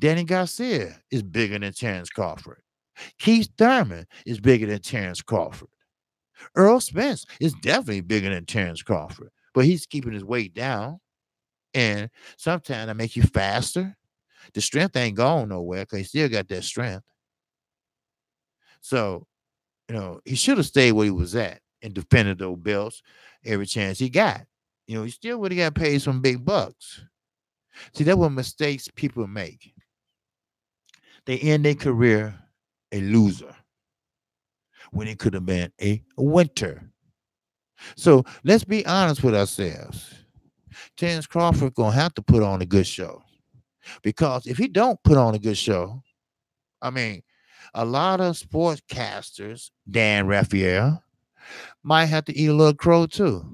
Danny Garcia is bigger than Terrence Crawford. Keith Thurman is bigger than Terrence Crawford. Earl Spence is definitely bigger than Terrence Crawford, but he's keeping his weight down. And sometimes that makes you faster. The strength ain't gone nowhere because he still got that strength. So, you know, he should have stayed where he was at and defended those belts every chance he got. You know, he still would have got paid some big bucks. See, that's what mistakes people make. They end their career a loser when it could have been a winner. So let's be honest with ourselves. Terrence Crawford gonna have to put on a good show. Because if he don't put on a good show, I mean, a lot of sportscasters, Dan Raphael, might have to eat a little crow too.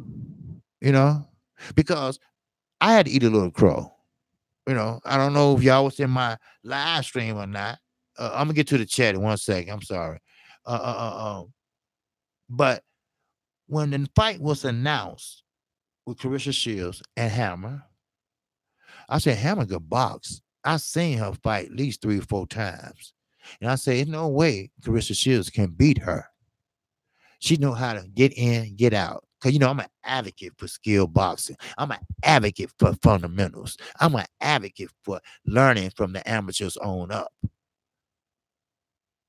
You know? Because I had to eat a little crow. You know, I don't know if y'all was in my live stream or not. I'm gonna get to the chat in 1 second. I'm sorry. But when the fight was announced with Clarissa Shields and Hammer, I said Hammer could box. I seen her fight at least 3 or 4 times, and I said, "There's no way Clarissa Shields can beat her. She know how to get in, get out." Because, you know, I'm an advocate for skilled boxing. I'm an advocate for fundamentals. I'm an advocate for learning from the amateurs on up.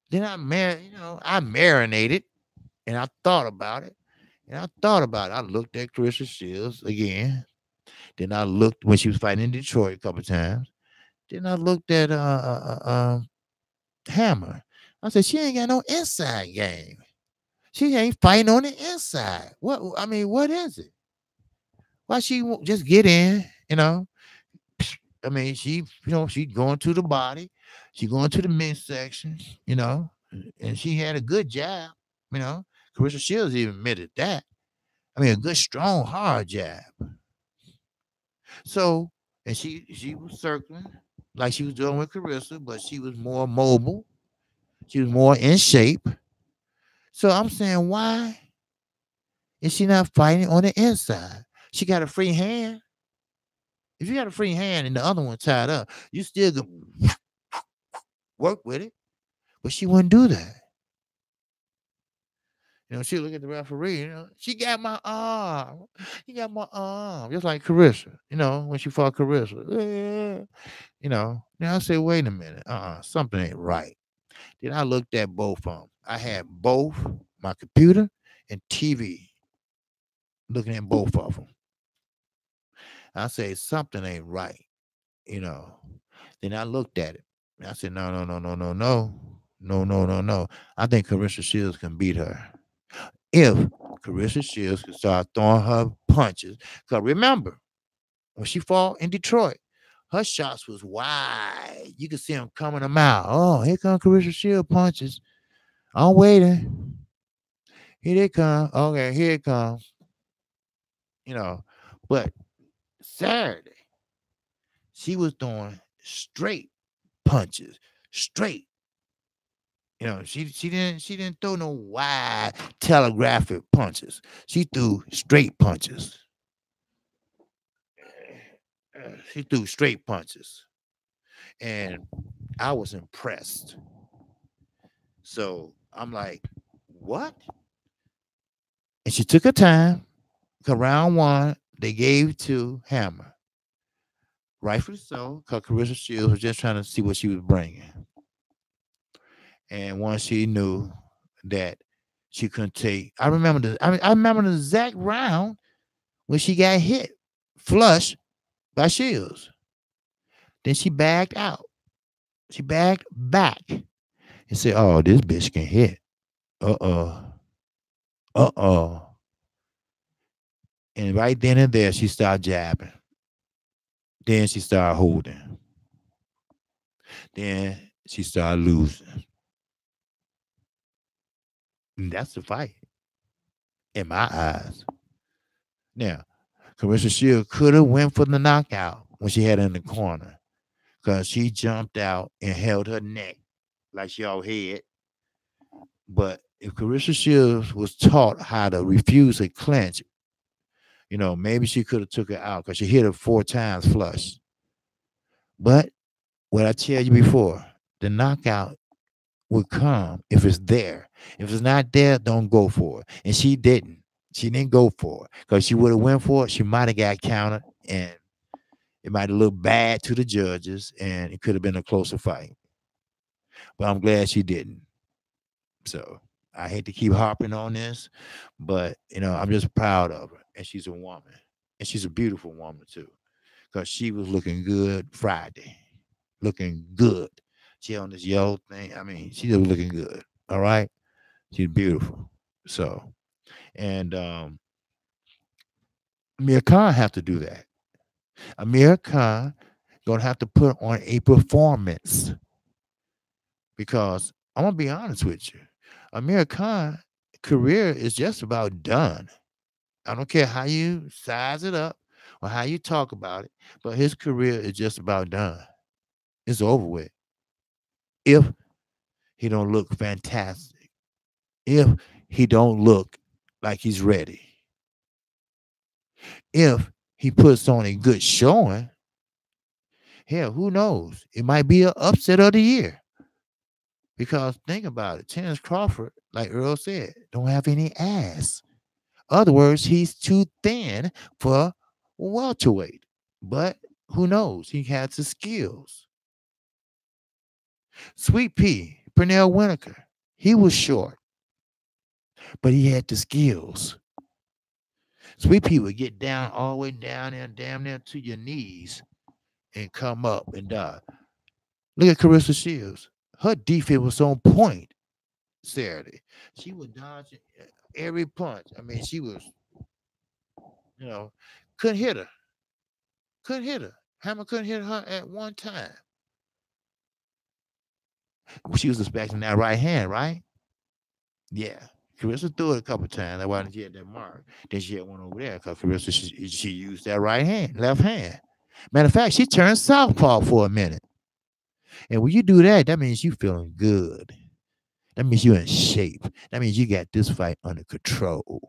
Then I marinated and I thought about it. And I thought about it. I looked at Clarissa Shields again. Then I looked when she was fighting in Detroit a couple times. Then I looked at Hammer. I said, she ain't got no inside game. She ain't fighting on the inside. What is it? Why she won't just get in, I mean, she going to the body, she going to the midsection, and she had a good jab, you know. Carissa Shields even admitted that. I mean, a good, strong, hard jab. So, and she was circling like she was doing with Carissa, but she was more mobile. She was more in shape. So I'm saying, why is she not fighting on the inside? She got a free hand. If you got a free hand and the other one tied up, you still can work with it. But she wouldn't do that. She look at the referee, she got my arm. He got my arm. Just like Carissa, when she fought Carissa. Then I say, wait a minute. Something ain't right. Then I looked at both of them. I had both my computer and TV looking at both of them. I say, something ain't right, you know. Then I looked at it. And I said, no, no, no, no, no, no. No, no, no, no. I think Carissa Shields can beat her. If Carissa Shields can start throwing her punches. Because remember, when she fought in Detroit, her shots was wide. You could see them coming a mile. Oh, here come Carissa Shields punches. I'm waiting. Here they come. Okay, here it comes. But Saturday, she was throwing straight punches. Straight. She didn't throw no wide telegraphic punches. She threw straight punches. She threw straight punches. And I was impressed. So I'm like, what? And she took her time. Round one, they gave to Hammer. Rightfully so, because Carissa Shields was just trying to see what she was bringing. And once she knew that she couldn't take, I remember the exact round when she got hit flush by Shields. Then she backed out. She backed back and said, "Oh, this bitch can hit. Uh-oh. And right then and there, she started jabbing. Then she started holding. Then she started losing. And that's the fight, in my eyes. Now, Carissa Shields could have went for the knockout when she had her in the corner, because she jumped out and held her neck like she all had. But if Carissa Shields was taught how to refuse a clinch, maybe she could have took her out, because she hit her 4 times flush. But what I tell you before, the knockout would come if it's there. If it's not there, don't go for it. And she didn't. She didn't go for it, because she would have went for it. She might have got counted, and it might have looked bad to the judges, and it could have been a closer fight. But I'm glad she didn't. So I hate to keep harping on this, but I'm just proud of her. And she's a woman, and she's a beautiful woman too, because she was looking good Friday, looking good. She on this yellow thing. I mean, she was looking good. All right, she's beautiful. So, and Amir Khan have to do that. Amir Khan gonna have to put on a performance, because I'm gonna be honest with you, Amir Khan career is just about done. I don't care how you size it up or how you talk about it, but his career is just about done. It's over with. If he don't look fantastic, if he don't look like he's ready, if he puts on a good showing, hell, who knows? It might be an upset of the year. Because think about it, Terrence Crawford, like Earl said, don't have any ass. Other words, he's too thin for welterweight. But who knows? He has the skills. Sweet Pea Pernell Whitaker. He was short, but he had the skills. Sweet Pea would get down all the way down there, damn near to your knees, and come up and die. Look at Carissa Shields. Her defense was on point Saturday. She was dodging every punch. I mean, she was, you know, couldn't hit her. Couldn't hit her. Hammer couldn't hit her at one time. She was expecting that right hand, right? Yeah. Carissa threw it a couple times. That's why she had that mark. Then she had one over there because Carissa, she used that right hand, left hand. Matter of fact, she turned southpaw for a minute. And when you do that, that means you feeling good. That means you're in shape. That means you got this fight under control.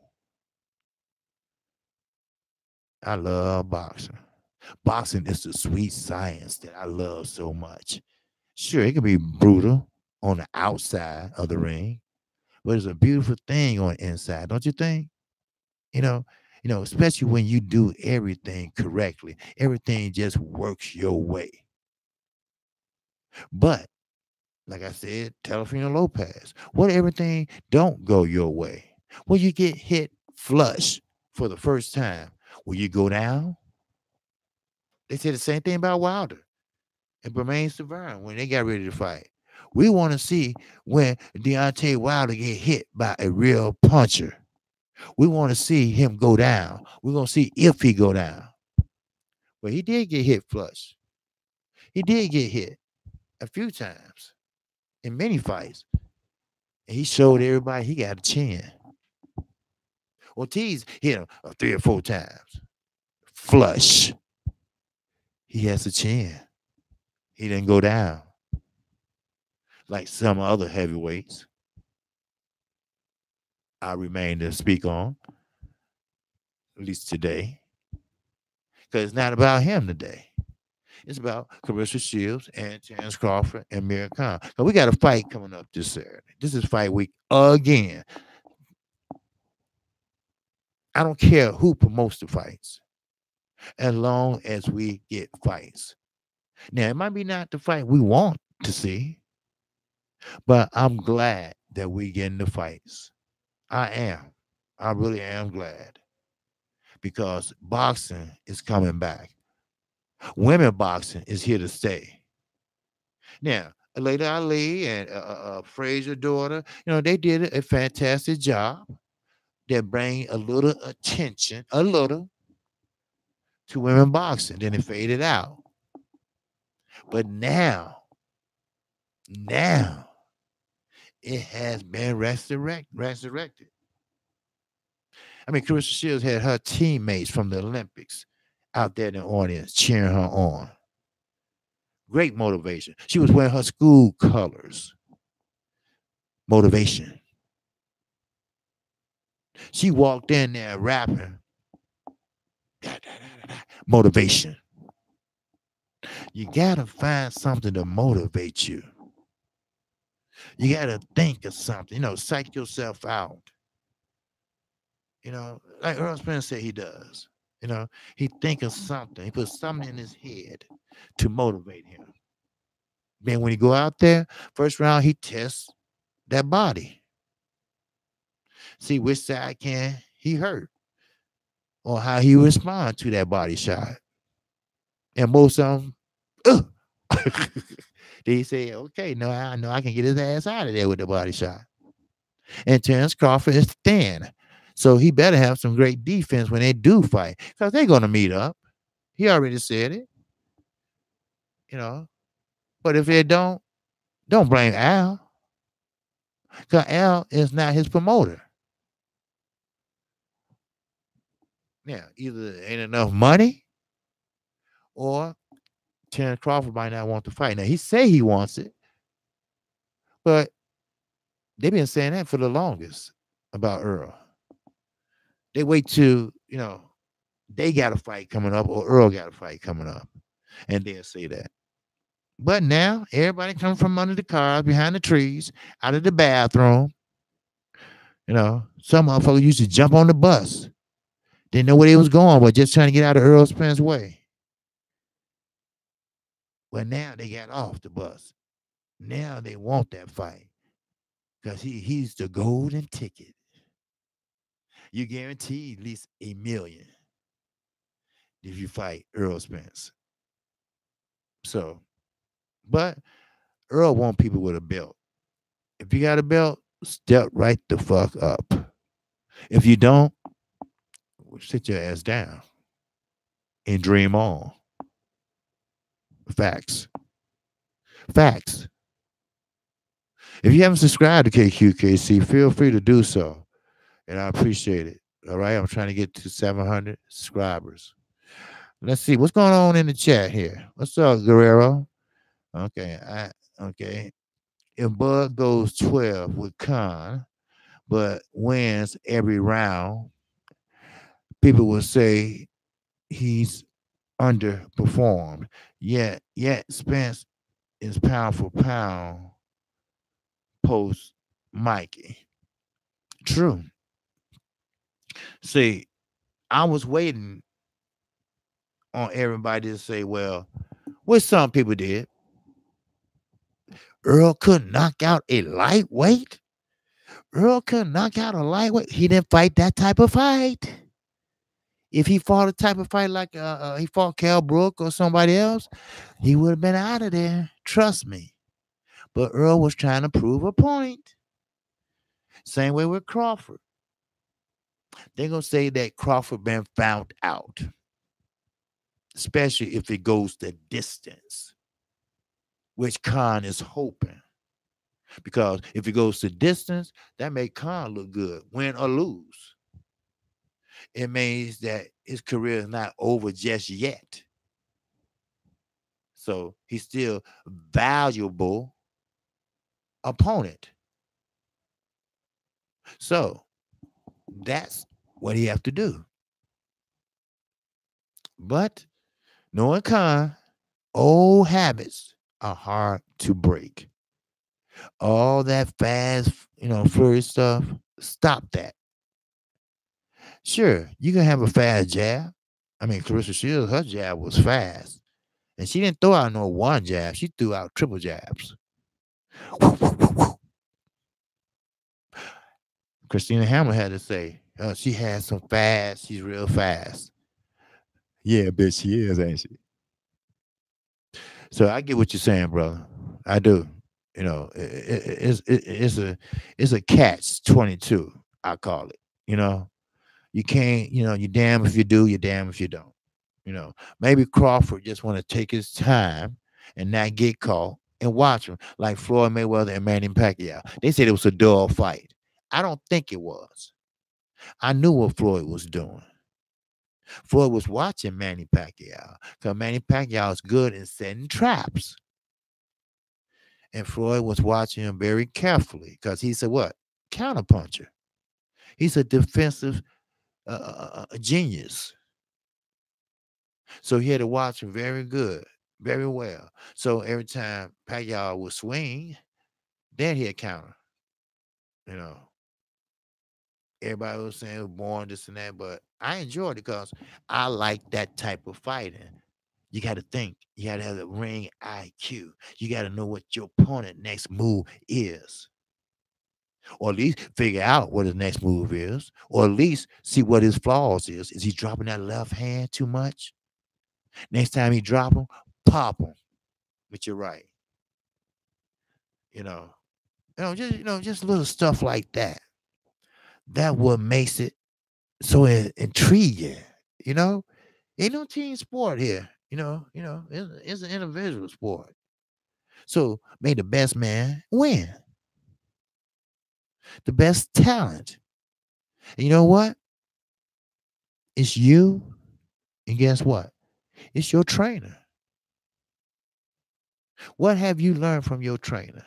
I love boxing. Boxing is the sweet science that I love so much. Sure, it can be brutal on the outside of the ring, but it's a beautiful thing on the inside, don't you think? You know, especially when you do everything correctly, everything just works your way. But like I said, Telefino Lopez, what everything don't go your way? When you get hit flush for the first time, will you go down? They said the same thing about Wilder and Bermain Stavern when they got ready to fight. We want to see when Deontay Wilder get hit by a real puncher. We want to see him go down. We're going to see if he go down. But he did get hit flush. He did get hit a few times in many fights. And he showed everybody he got a chin. Ortiz hit him 3 or 4 times. Flush. He has a chin. He didn't go down like some other heavyweights I remain to speak on, at least today. Because it's not about him today. It's about Carissa Shields and Terrence Crawford and Mir Khan. So we got a fight coming up this Saturday. This is fight week again. I don't care who promotes the fights, as long as we get fights. Now, it might be not the fight we want to see, but I'm glad that we getting the fights. I am. I really am glad. Because boxing is coming back. Women boxing is here to stay. Now, Layla Ali and Frazier daughter, they did a fantastic job. They bring a little attention, to women boxing. Then it faded out. But now, it has been resurrected. I mean, Carissa Shields had her teammates from the Olympics out there in the audience cheering her on. Great motivation. She was wearing her school colors. Motivation. She walked in there rapping. Motivation. You got to find something to motivate you. You got to think of something, psych yourself out. Like Earl Spence said he does. He think of something. He puts something in his head to motivate him. Then when he go out there, first round, he tests that body. See which side can he hurt or how he respond to that body shot. And most of them, then he say, okay, no, I know I can get his ass out of there with the body shot. And Terrence Crawford is thin. So he better have some great defense when they do fight because they're going to meet up. He already said it. But if they don't blame Al. Because Al is not his promoter. Yeah, either there ain't enough money or Terrence Crawford might not want to fight. Now, he say he wants it, but they've been saying that for the longest about Earl. They wait till, they got a fight coming up or Earl got a fight coming up, and they'll say that. But now, everybody comes from under the cars, behind the trees, out of the bathroom. Some motherfuckers used to jump on the bus. Didn't know where they was going, but just trying to get out of Earl Spence's way. Well, now they got off the bus. Now they want that fight because he's the golden ticket. You guarantee at least $1 million if you fight Earl Spence. So, but Earl want people with a belt. If you got a belt, step right the fuck up. If you don't, sit your ass down and dream on. Facts. Facts. If you haven't subscribed to Kqkc, feel free to do so. And I appreciate it. All right. I'm trying to get to 700 subscribers. Let's see what's going on in the chat here. What's up, Guerrero? Okay. Okay. If Bud goes 12 with Khan, but wins every round, people will say he's underperformed. Yet Spence is pound for pound post Mikey. True. See, I was waiting on everybody to say, well, what some people did. Earl couldn't knock out a lightweight. Earl couldn't knock out a lightweight. He didn't fight that type of fight. If he fought a type of fight like he fought Cal Brook or somebody else, he would have been out of there. Trust me. But Earl was trying to prove a point. Same way with Crawford. They're going to say that Crawford been found out, especially if it goes the distance, which Khan is hoping. Because if it goes to distance, that make Khan look good, win or lose. It means that his career is not over just yet. So he's still valuable opponent. So that's what he have to do. But knowing Khan, old habits are hard to break. All that fast, flurry stuff, stop that. Sure, you can have a fast jab. I mean, Clarissa Shields, her jab was fast. And she didn't throw out no one jab. She threw out triple jabs. Christina Hammer had to say, she has some fast. She's real fast. Yeah, bitch, she is, ain't she? So I get what you're saying, brother. I do. It's a catch 22. I call it. You can't. You're damn if you do. You're damn if you don't. Maybe Crawford just want to take his time and not get caught and watch him like Floyd Mayweather and Manny Pacquiao. They said it was a dull fight. I don't think it was. I knew what Floyd was doing. Floyd was watching Manny Pacquiao because Manny Pacquiao is good in setting traps. And Floyd was watching him very carefully because he's a what? Counterpuncher. He's a defensive genius. So he had to watch him very good, very well. So every time Pacquiao would swing, then he'd counter. Everybody was saying it was born this and that, but I enjoyed it because I like that type of fighting. You got to think. You got to have the ring IQ. You got to know what your opponent next move is. Or at least figure out what his next move is. Or at least see what his flaws is. Is he dropping that left hand too much? Next time he drop him, pop him with your right. Just little stuff like that. That what makes it so intriguing. Ain't no team sport here. It's an individual sport. So may the best man win. The best talent. And you know what? It's you. And guess what? It's your trainer. What have you learned from your trainer?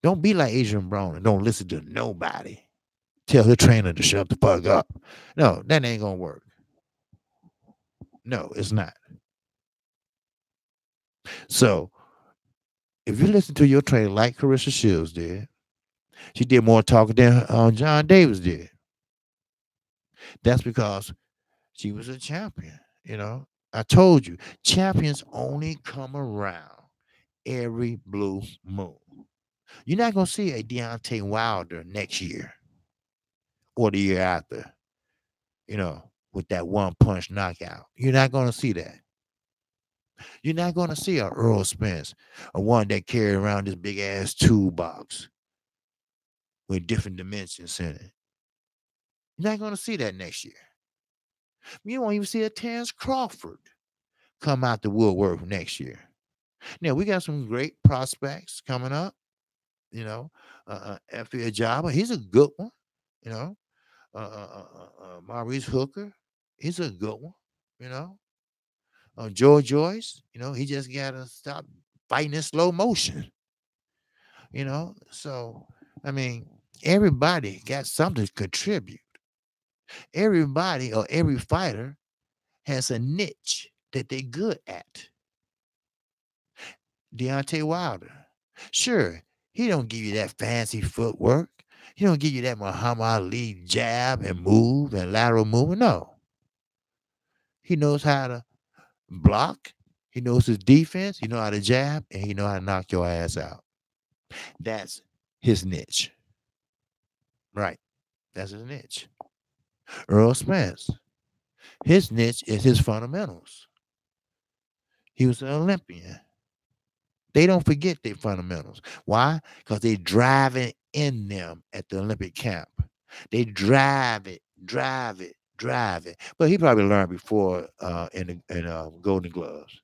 Don't be like Adrian Brown and don't listen to nobody. Tell her trainer to shut the fuck up. No, that ain't gonna work. No, it's not. So if you listen to your trainer like Carissa Shields did, she did more talking than John Davis did. That's because she was a champion. I told you, champions only come around every blue moon. You're not gonna see a Deontay Wilder next year or the year after, with that one punch knockout. You're not gonna see that. You're not gonna see a Earl Spence, a one that carried around this big ass toolbox with different dimensions in it. You're not gonna see that next year. You won't even see a Terrence Crawford come out the woodwork next year. Now we got some great prospects coming up. Effie Ajaba, he's a good one. You know, Maurice Hooker, he's a good one. You know, Joe Joyce, he just gotta stop fighting in slow motion. So I mean, everybody got something to contribute. Everybody or every fighter has a niche that they're good at. Deontay Wilder, sure, he don't give you that fancy footwork. He don't give you that Muhammad Ali jab and move and lateral move. No, he knows how to block. He knows his defense. He know how to jab, and he know how to knock your ass out. That's his niche, right? That's his niche. Earl Spence, his niche is his fundamentals. He was an Olympian. They don't forget their fundamentals. Why? Because they drive it in them at the Olympic camp. They drive it, drive it, drive it. But he probably learned before in Golden Gloves.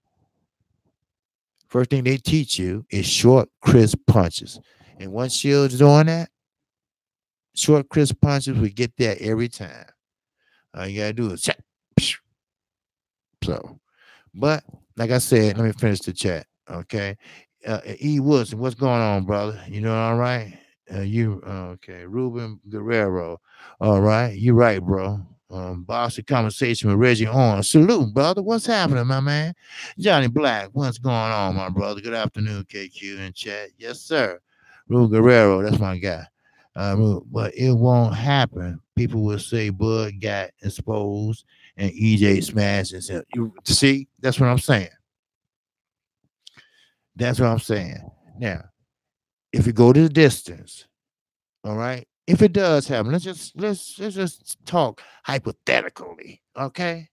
First thing they teach you is short, crisp punches. And once Shields doing that, short, crisp punches, we get there every time. All you gotta do is check. So, but like I said, let me finish the chat. Okay. E. Wilson, what's going on, brother? You know, all right? Okay. Ruben Guerrero. All right. You're right, bro. Bossy conversation with Reggie on. Salute, brother. What's happening, my man? Johnny Black, what's going on, my brother? Good afternoon, KQ in chat. Yes, sir. Ruben Guerrero, that's my guy. But it won't happen. People will say Bud got exposed and EJ smashed himself. You see, that's what I'm saying. That's what I'm saying. Now, if you go to the distance, all right. If it does happen, let's just talk hypothetically, okay?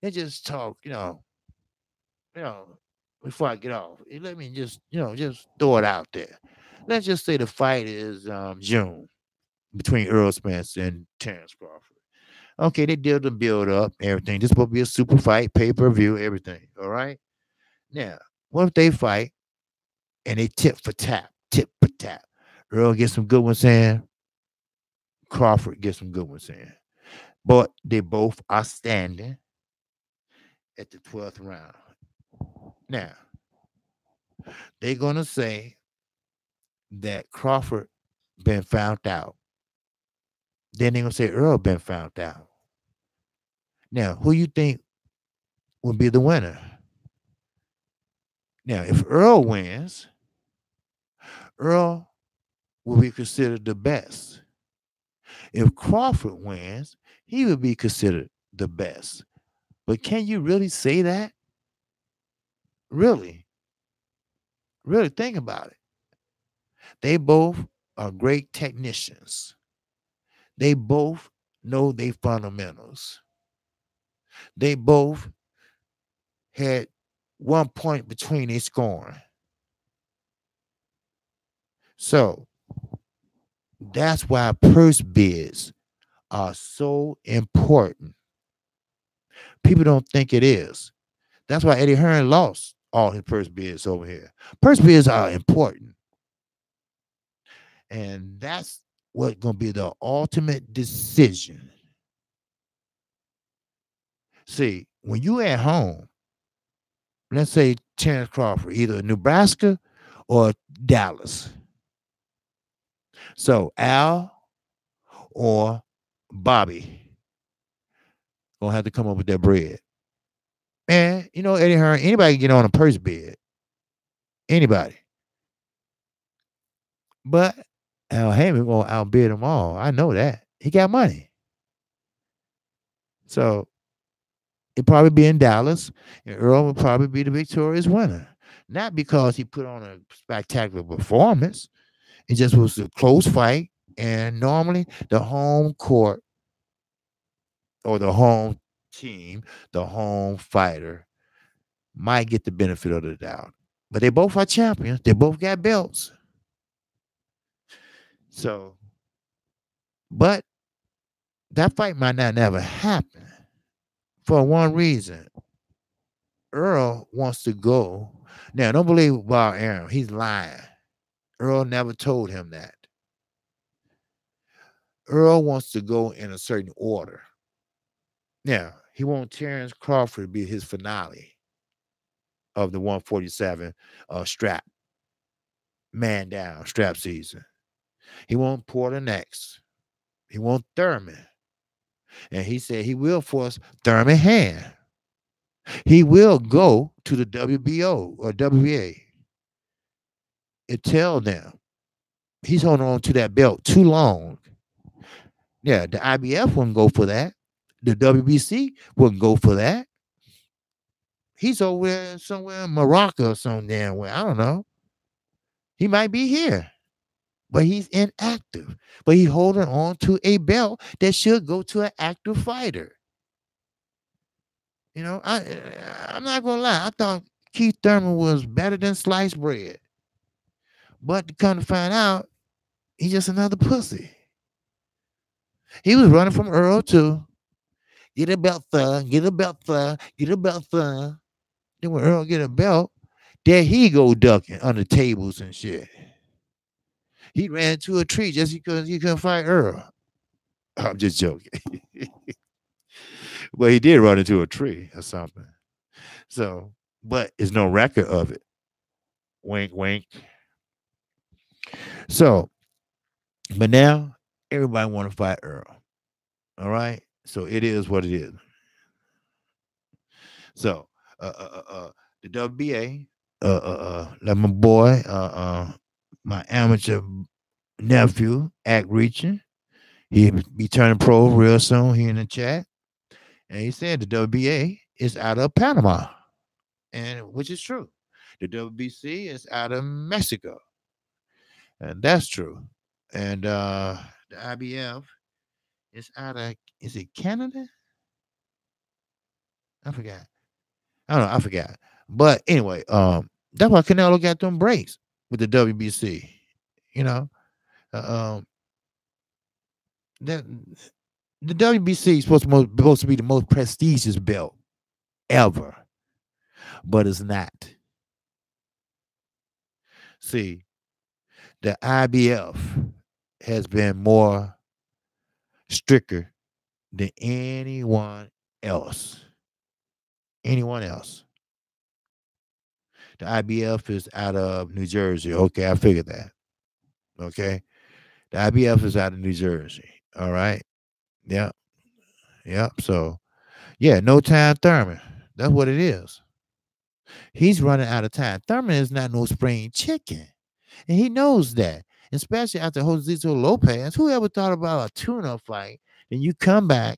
Let's just talk, you know. Before I get off, let me just throw it out there. Let's just say the fight is June between Earl Spence and Terrence Crawford. Okay, they did the build up, everything. This will be a super fight, pay per view, everything. All right. Now, what if they fight and they tip for tap? Earl gets some good ones in. Crawford gets some good ones in. But they both are standing at the 12th round. Now, they're going to say that Crawford been found out. Then they're going to say Earl been found out. Now, who you think will be the winner? Now, if Earl wins, Earl will be considered the best. If Crawford wins, he would be considered the best. But can you really say that? Really? Really think about it. They both are great technicians. They both know their fundamentals. They both had 1 point between their scoring. So that's why purse bids are so important. People don't think it is. That's why Eddie Hearn lost all his purse bids over here. Purse bids are important. And that's what's going to be the ultimate decision. See, when you at home, let's say Terrence Crawford, either Nebraska or Dallas. So Al or Bobby gonna have to come up with that bread. And Eddie Hearn, anybody can get on a purse bid. Anybody. But Al Heyman gonna outbid them all. I know that. He got money. So it'd probably be in Dallas, and Earl would probably be the victorious winner. Not because he put on a spectacular performance. It just was a close fight. And normally the home court or the home team, the home fighter, might get the benefit of the doubt. But they both are champions. They both got belts. So, but that fight might not never happen for one reason. Earl wants to go. Now, don't believe Bob Arum. He's lying. Earl never told him that. Earl wants to go in a certain order. Now, he wants Terrence Crawford to be his finale of the 147 strap. Man down, strap season. He wants Porter next. He wants Thurman. And he said he will force Thurman hand. He will go to the WBO or WBA and tell them he's holding on to that belt too long. Yeah, the IBF wouldn't go for that. The WBC wouldn't go for that. He's over there somewhere in Morocco or some damn way. I don't know. He might be here, but he's inactive. But he's holding on to a belt that should go to an active fighter. You know, I'm not gonna lie. I thought Keith Thurman was better than sliced bread, but to come to find out, he's just another pussy. He was running from Earl too. Get a belt, son. Get a belt, son. Get a belt, son. Then when Earl get a belt, there he go ducking under tables and shit. He ran into a tree just because he couldn't fight Earl. I'm just joking. Well, he did run into a tree or something. So, but there's no record of it. Wink, wink. So, but now everybody want to fight Earl. All right. So it is what it is. So, the WBA, like my boy, my amateur nephew, Act Reaching, he be turning pro real soon. He in the chat, and he said the WBA is out of Panama, and which is true. The WBC is out of Mexico, and that's true. And the IBF is out of, is it Canada? I forgot. I don't know. I forgot. But anyway, that's why Canelo got them breaks with the WBC. You know, uh, that the WBC is supposed to be the most prestigious belt ever, but it's not. See, the IBF has been more stricter than anyone else. Anyone else. The IBF is out of New Jersey. Okay, I figured that. Okay. The IBF is out of New Jersey. All right. Yep. Yep. So, yeah, no time Thurman. That's what it is. He's running out of time. Thurman is not no spring chicken. And he knows that. Especially after Josito Lopez. Whoever thought about a tune-up fight? And you come back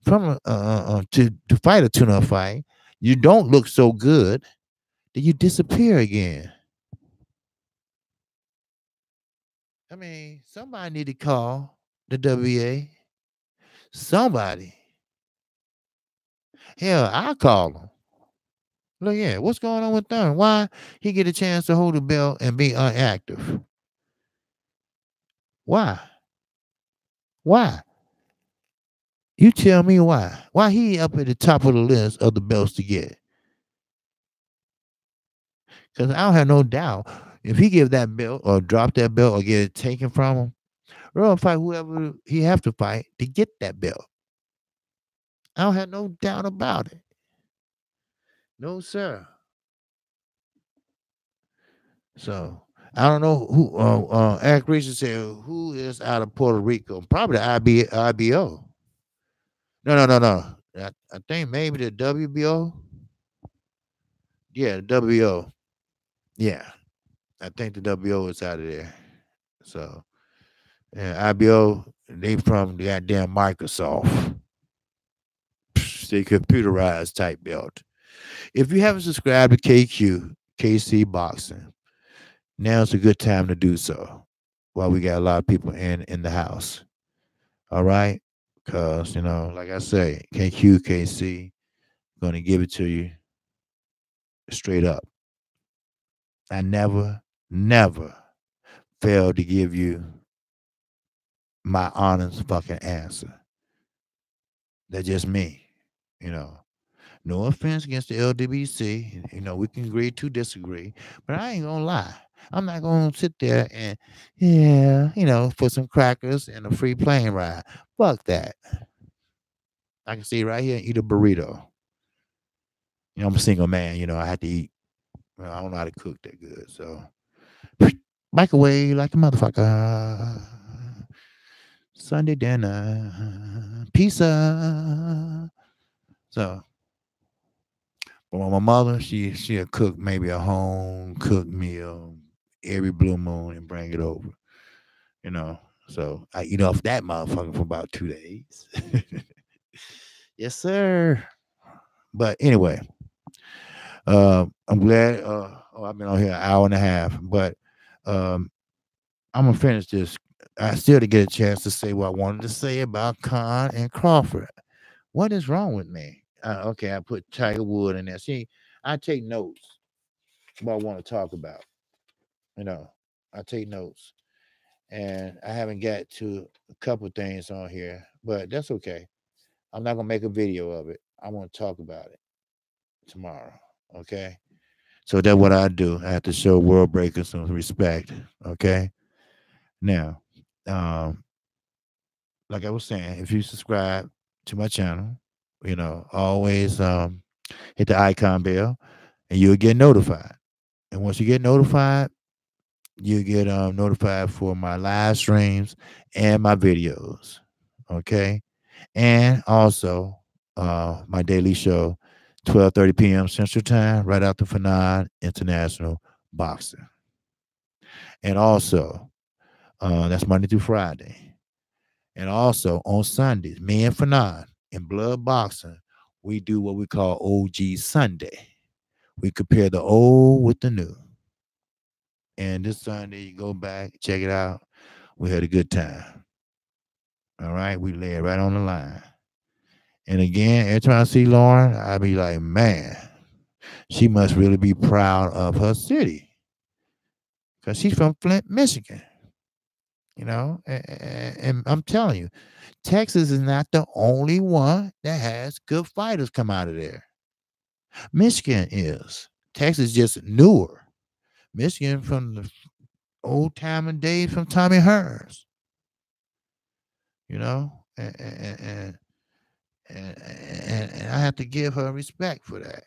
from to fight a tune-up fight. You don't look so good. Then you disappear again. I mean, somebody need to call the WA. Somebody. Hell, I'll call him. Look, yeah, what's going on with them? Why he get a chance to hold the belt and be inactive? Why? Why? You tell me why. Why he up at the top of the list of the belts to get? Because I don't have no doubt if he give that belt or drop that belt or get it taken from him, Earl fight whoever he have to fight to get that belt. I don't have no doubt about it. No, sir. So I don't know who. Eric Richard said who is out of Puerto Rico? Probably the IBO. No. I think maybe the WBO. Yeah, the WBO. Yeah, I think the WBO is out of there. So, yeah, IBO, they from the goddamn Microsoft. They computerized type belt. If you haven't subscribed to KQ, KC Boxing. Now's a good time to do so while we got a lot of people in the house. All right? Because, like I say, Kqkc going to give it to you straight up. I never failed to give you my honest fucking answer. That's just me, you know. No offense against the LWC. We can agree to disagree, but I ain't gonna lie. I'm not gonna sit there and, yeah, for some crackers and a free plane ride. Fuck that. I can sit right here and eat a burrito. I'm a single man. I have to eat. Well, I don't know how to cook that good, so microwave like a motherfucker. Sunday dinner, pizza. So, but my mother, she'll cook maybe a home cooked meal every blue moon and bring it over. You know, so I eat off that motherfucker for about 2 days. Yes, sir. But anyway, I'm glad. I've been on here an hour and a half, but um, I'm gonna finish this. I still to get a chance to say what I wanted to say about Khan and Crawford. What is wrong with me? Okay, I put Tiger Wood in there. See, I take notes what I want to talk about. I take notes, and I haven't got to a couple things on here, but that's okay. I'm not gonna make a video of it. I want to talk about it tomorrow. Okay, so that's what I do. I have to show world breakers some respect. Okay, now, um, like I was saying, if you subscribe to my channel, always hit the icon bell, and you'll get notified. And once you get notified, you get notified for my live streams and my videos. Okay. And also my daily show, 12:30 p.m. Central Time, right after Fanon International Boxing. And also, that's Monday through Friday. And also on Sundays, me and Fanon in Blood Boxing, we do what we call OG Sunday. We compare the old with the new. And this Sunday, you go back, check it out. We had a good time. All right. We lay it right on the line. And again, every time I see Lauren, I be like, man, she must really be proud of her city. Because she's from Flint, Michigan. And I'm telling you, Texas is not the only one that has good fighters come out of there. Michigan is. Texas just newer. Michigan from the old time and days from Tommy Hearns. And I have to give her respect for that,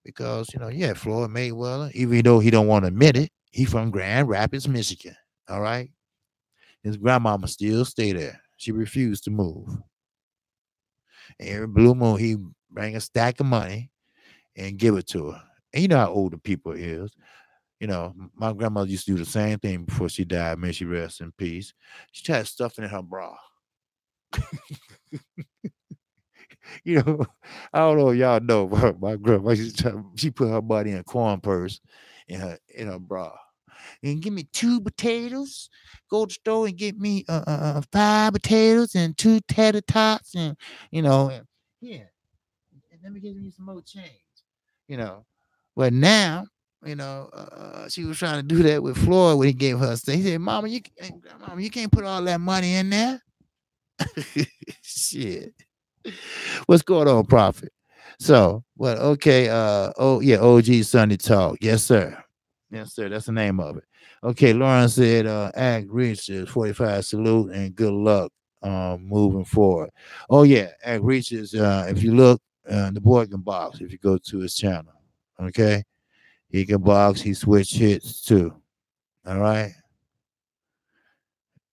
because yeah, Floyd Mayweather, even though he don't want to admit it, he from Grand Rapids, Michigan. All right, his grandmama still stay there. She refused to move. And every blue moon, he bring a stack of money and give it to her. And you know how older people is. My grandmother used to do the same thing before she died. May she rest in peace. She tried stuffing in her bra. I don't know if y'all know, but my grandma, she put her money in a corn purse in her bra. And give me 2 potatoes. Go to the store and get me 5 potatoes and 2 tater tots, and yeah, and let me give you some more change. You know, but now, she was trying to do that with Floyd when he gave her. He said, "Mama, you can't put all that money in there." Shit. What's going on, Prophet? So, well, okay. OG Sunday Talk. Yes, sir. Yes, sir. That's the name of it. Okay, Lauren said, Act Reaches 45 salute and good luck moving forward. Oh, yeah. Act Reaches, if you look, the boy can box if you go to his channel. Okay. He can box, he switch hits too. All right.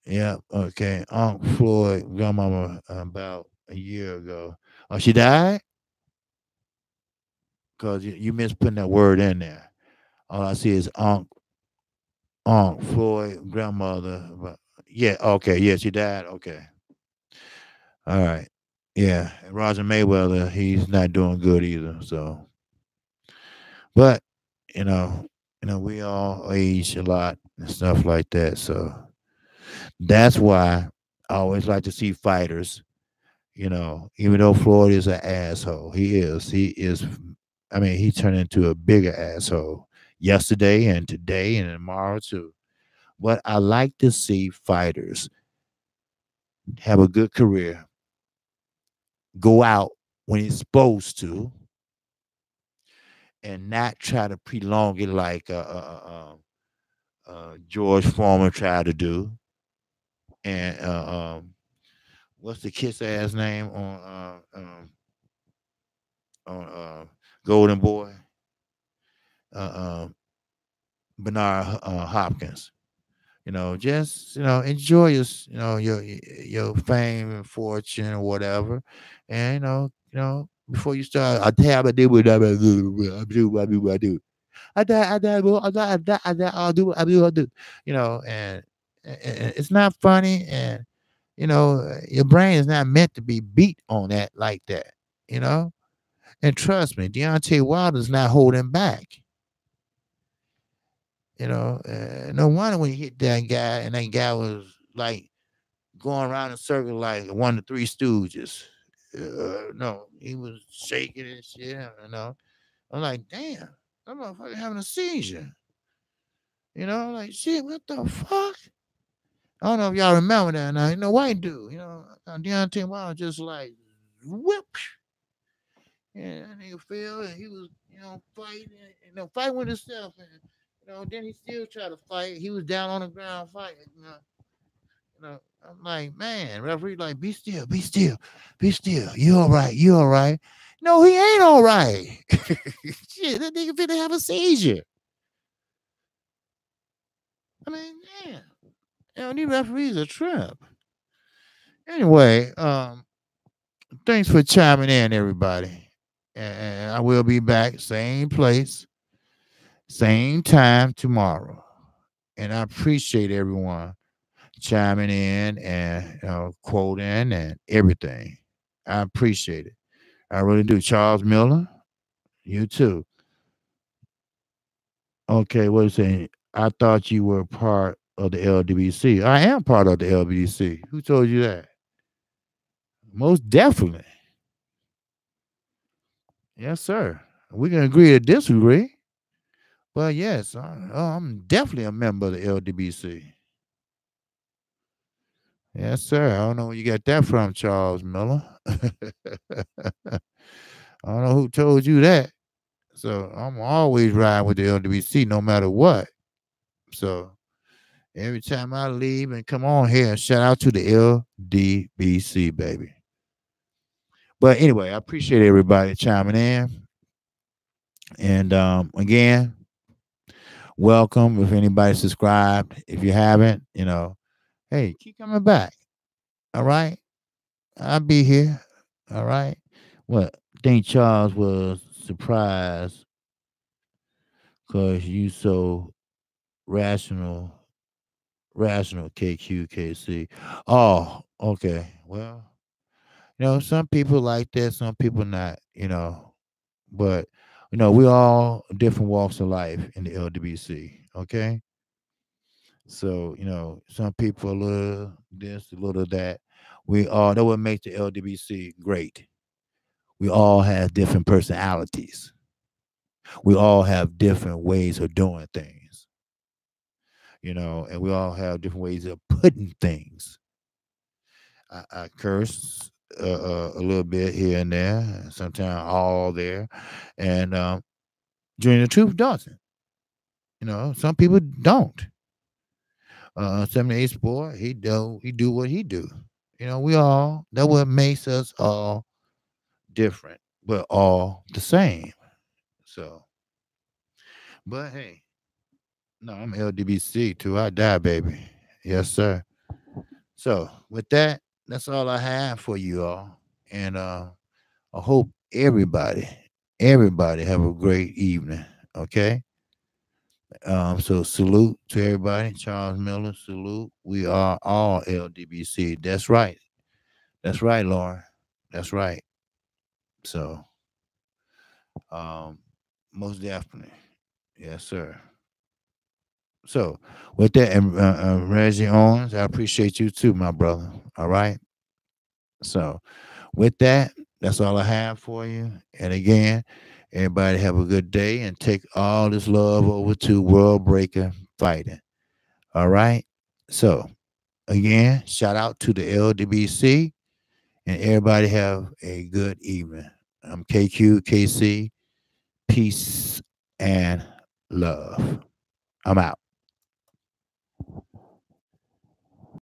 Yeah, okay. Unc Floyd, grandmama, about a year ago. Oh, she died? Because you missed putting that word in there. All I see is Unc Floyd, grandmother. Yeah, okay. Yeah, she died. Okay. All right. Yeah. Roger Mayweather, he's not doing good either. So, but you know, we all age a lot and stuff like that. So that's why I always like to see fighters. Even though Floyd is an asshole, he is. He is. I mean, he turned into a bigger asshole yesterday and today and tomorrow too. But I like to see fighters have a good career, go out when he's supposed to, and not try to prolong it like George Foreman tried to do. And what's the kiss ass name on Golden Boy? Uh, Bernard Hopkins. Just enjoy your fame and fortune or whatever, and before you start, I tell I do what I do. I die, I die, I die, I die, I die, I do. And it's not funny, and your brain is not meant to be beat on that like that. You know, and trust me, Deontay Wilder's not holding back. No wonder when he hit that guy, and that guy was like going around in circles like one of the Three Stooges. No, he was shaking and shit. I'm like, damn, that motherfucker having a seizure. Like shit, what the fuck? I don't know if y'all remember that. Now, white dude, Deontay Wilder just like whip. Yeah, that nigga fell and he was, fighting, fighting with himself. And, then he still tried to fight. He was down on the ground fighting. I'm like, man, referee, like, be still, be still, be still. You all right? You all right? No, he ain't all right. Shit, that nigga finna have a seizure. I mean, damn. These referees are trip. Anyway, thanks for chiming in, everybody. And I will be back, same place, same time tomorrow. And I appreciate everyone chiming in and quoting and everything. I appreciate it. I really do. Charles Miller, you too. Okay, what are you saying? I thought you were part of the LDBC. I am part of the LBDC. Who told you that? Most definitely. Yes, sir. We can agree to disagree. But yes, I'm definitely a member of the LDBC. Yes, sir. I don't know where you got that from, Charles Miller. I don't know who told you that. So I'm always riding with the LDBC no matter what. So every time I leave and come on here, shout out to the LDBC, baby. But anyway, I appreciate everybody chiming in. And again, welcome. If anybody subscribed, if you haven't, hey, keep coming back. All right. I'll be here. All right. What? I think Charles was surprised because you so rational, Kqkc. Oh, okay. Well, some people like that, some people not, but we all different walks of life in the LWC. Okay. So, some people a little this, a little that. That would make the LWC great. We all have different personalities. We all have different ways of doing things, and we all have different ways of putting things. I curse a little bit here and there, sometimes all there, and Journey the Truth doesn't. Some people don't. 78 Sport, he do what he do. We all that what makes us all different, but all the same. So, but hey, no, I'm LDBC too. I die, baby. Yes, sir. So with that, that's all I have for you all. And I hope everybody have a great evening. Okay. So salute to everybody. Charles Miller, salute. We are all LDBC. That's right. That's right, Lauren. That's right. So most definitely. Yes, sir. So with that, and Reggie Owens, I appreciate you too, my brother. All right. So with that, that's all I have for you. And again, everybody have a good day and take all this love over to World Breaker Fighting. All right. So again, shout out to the LDBC and everybody have a good evening. I'm Kqkc. Peace and love. I'm out.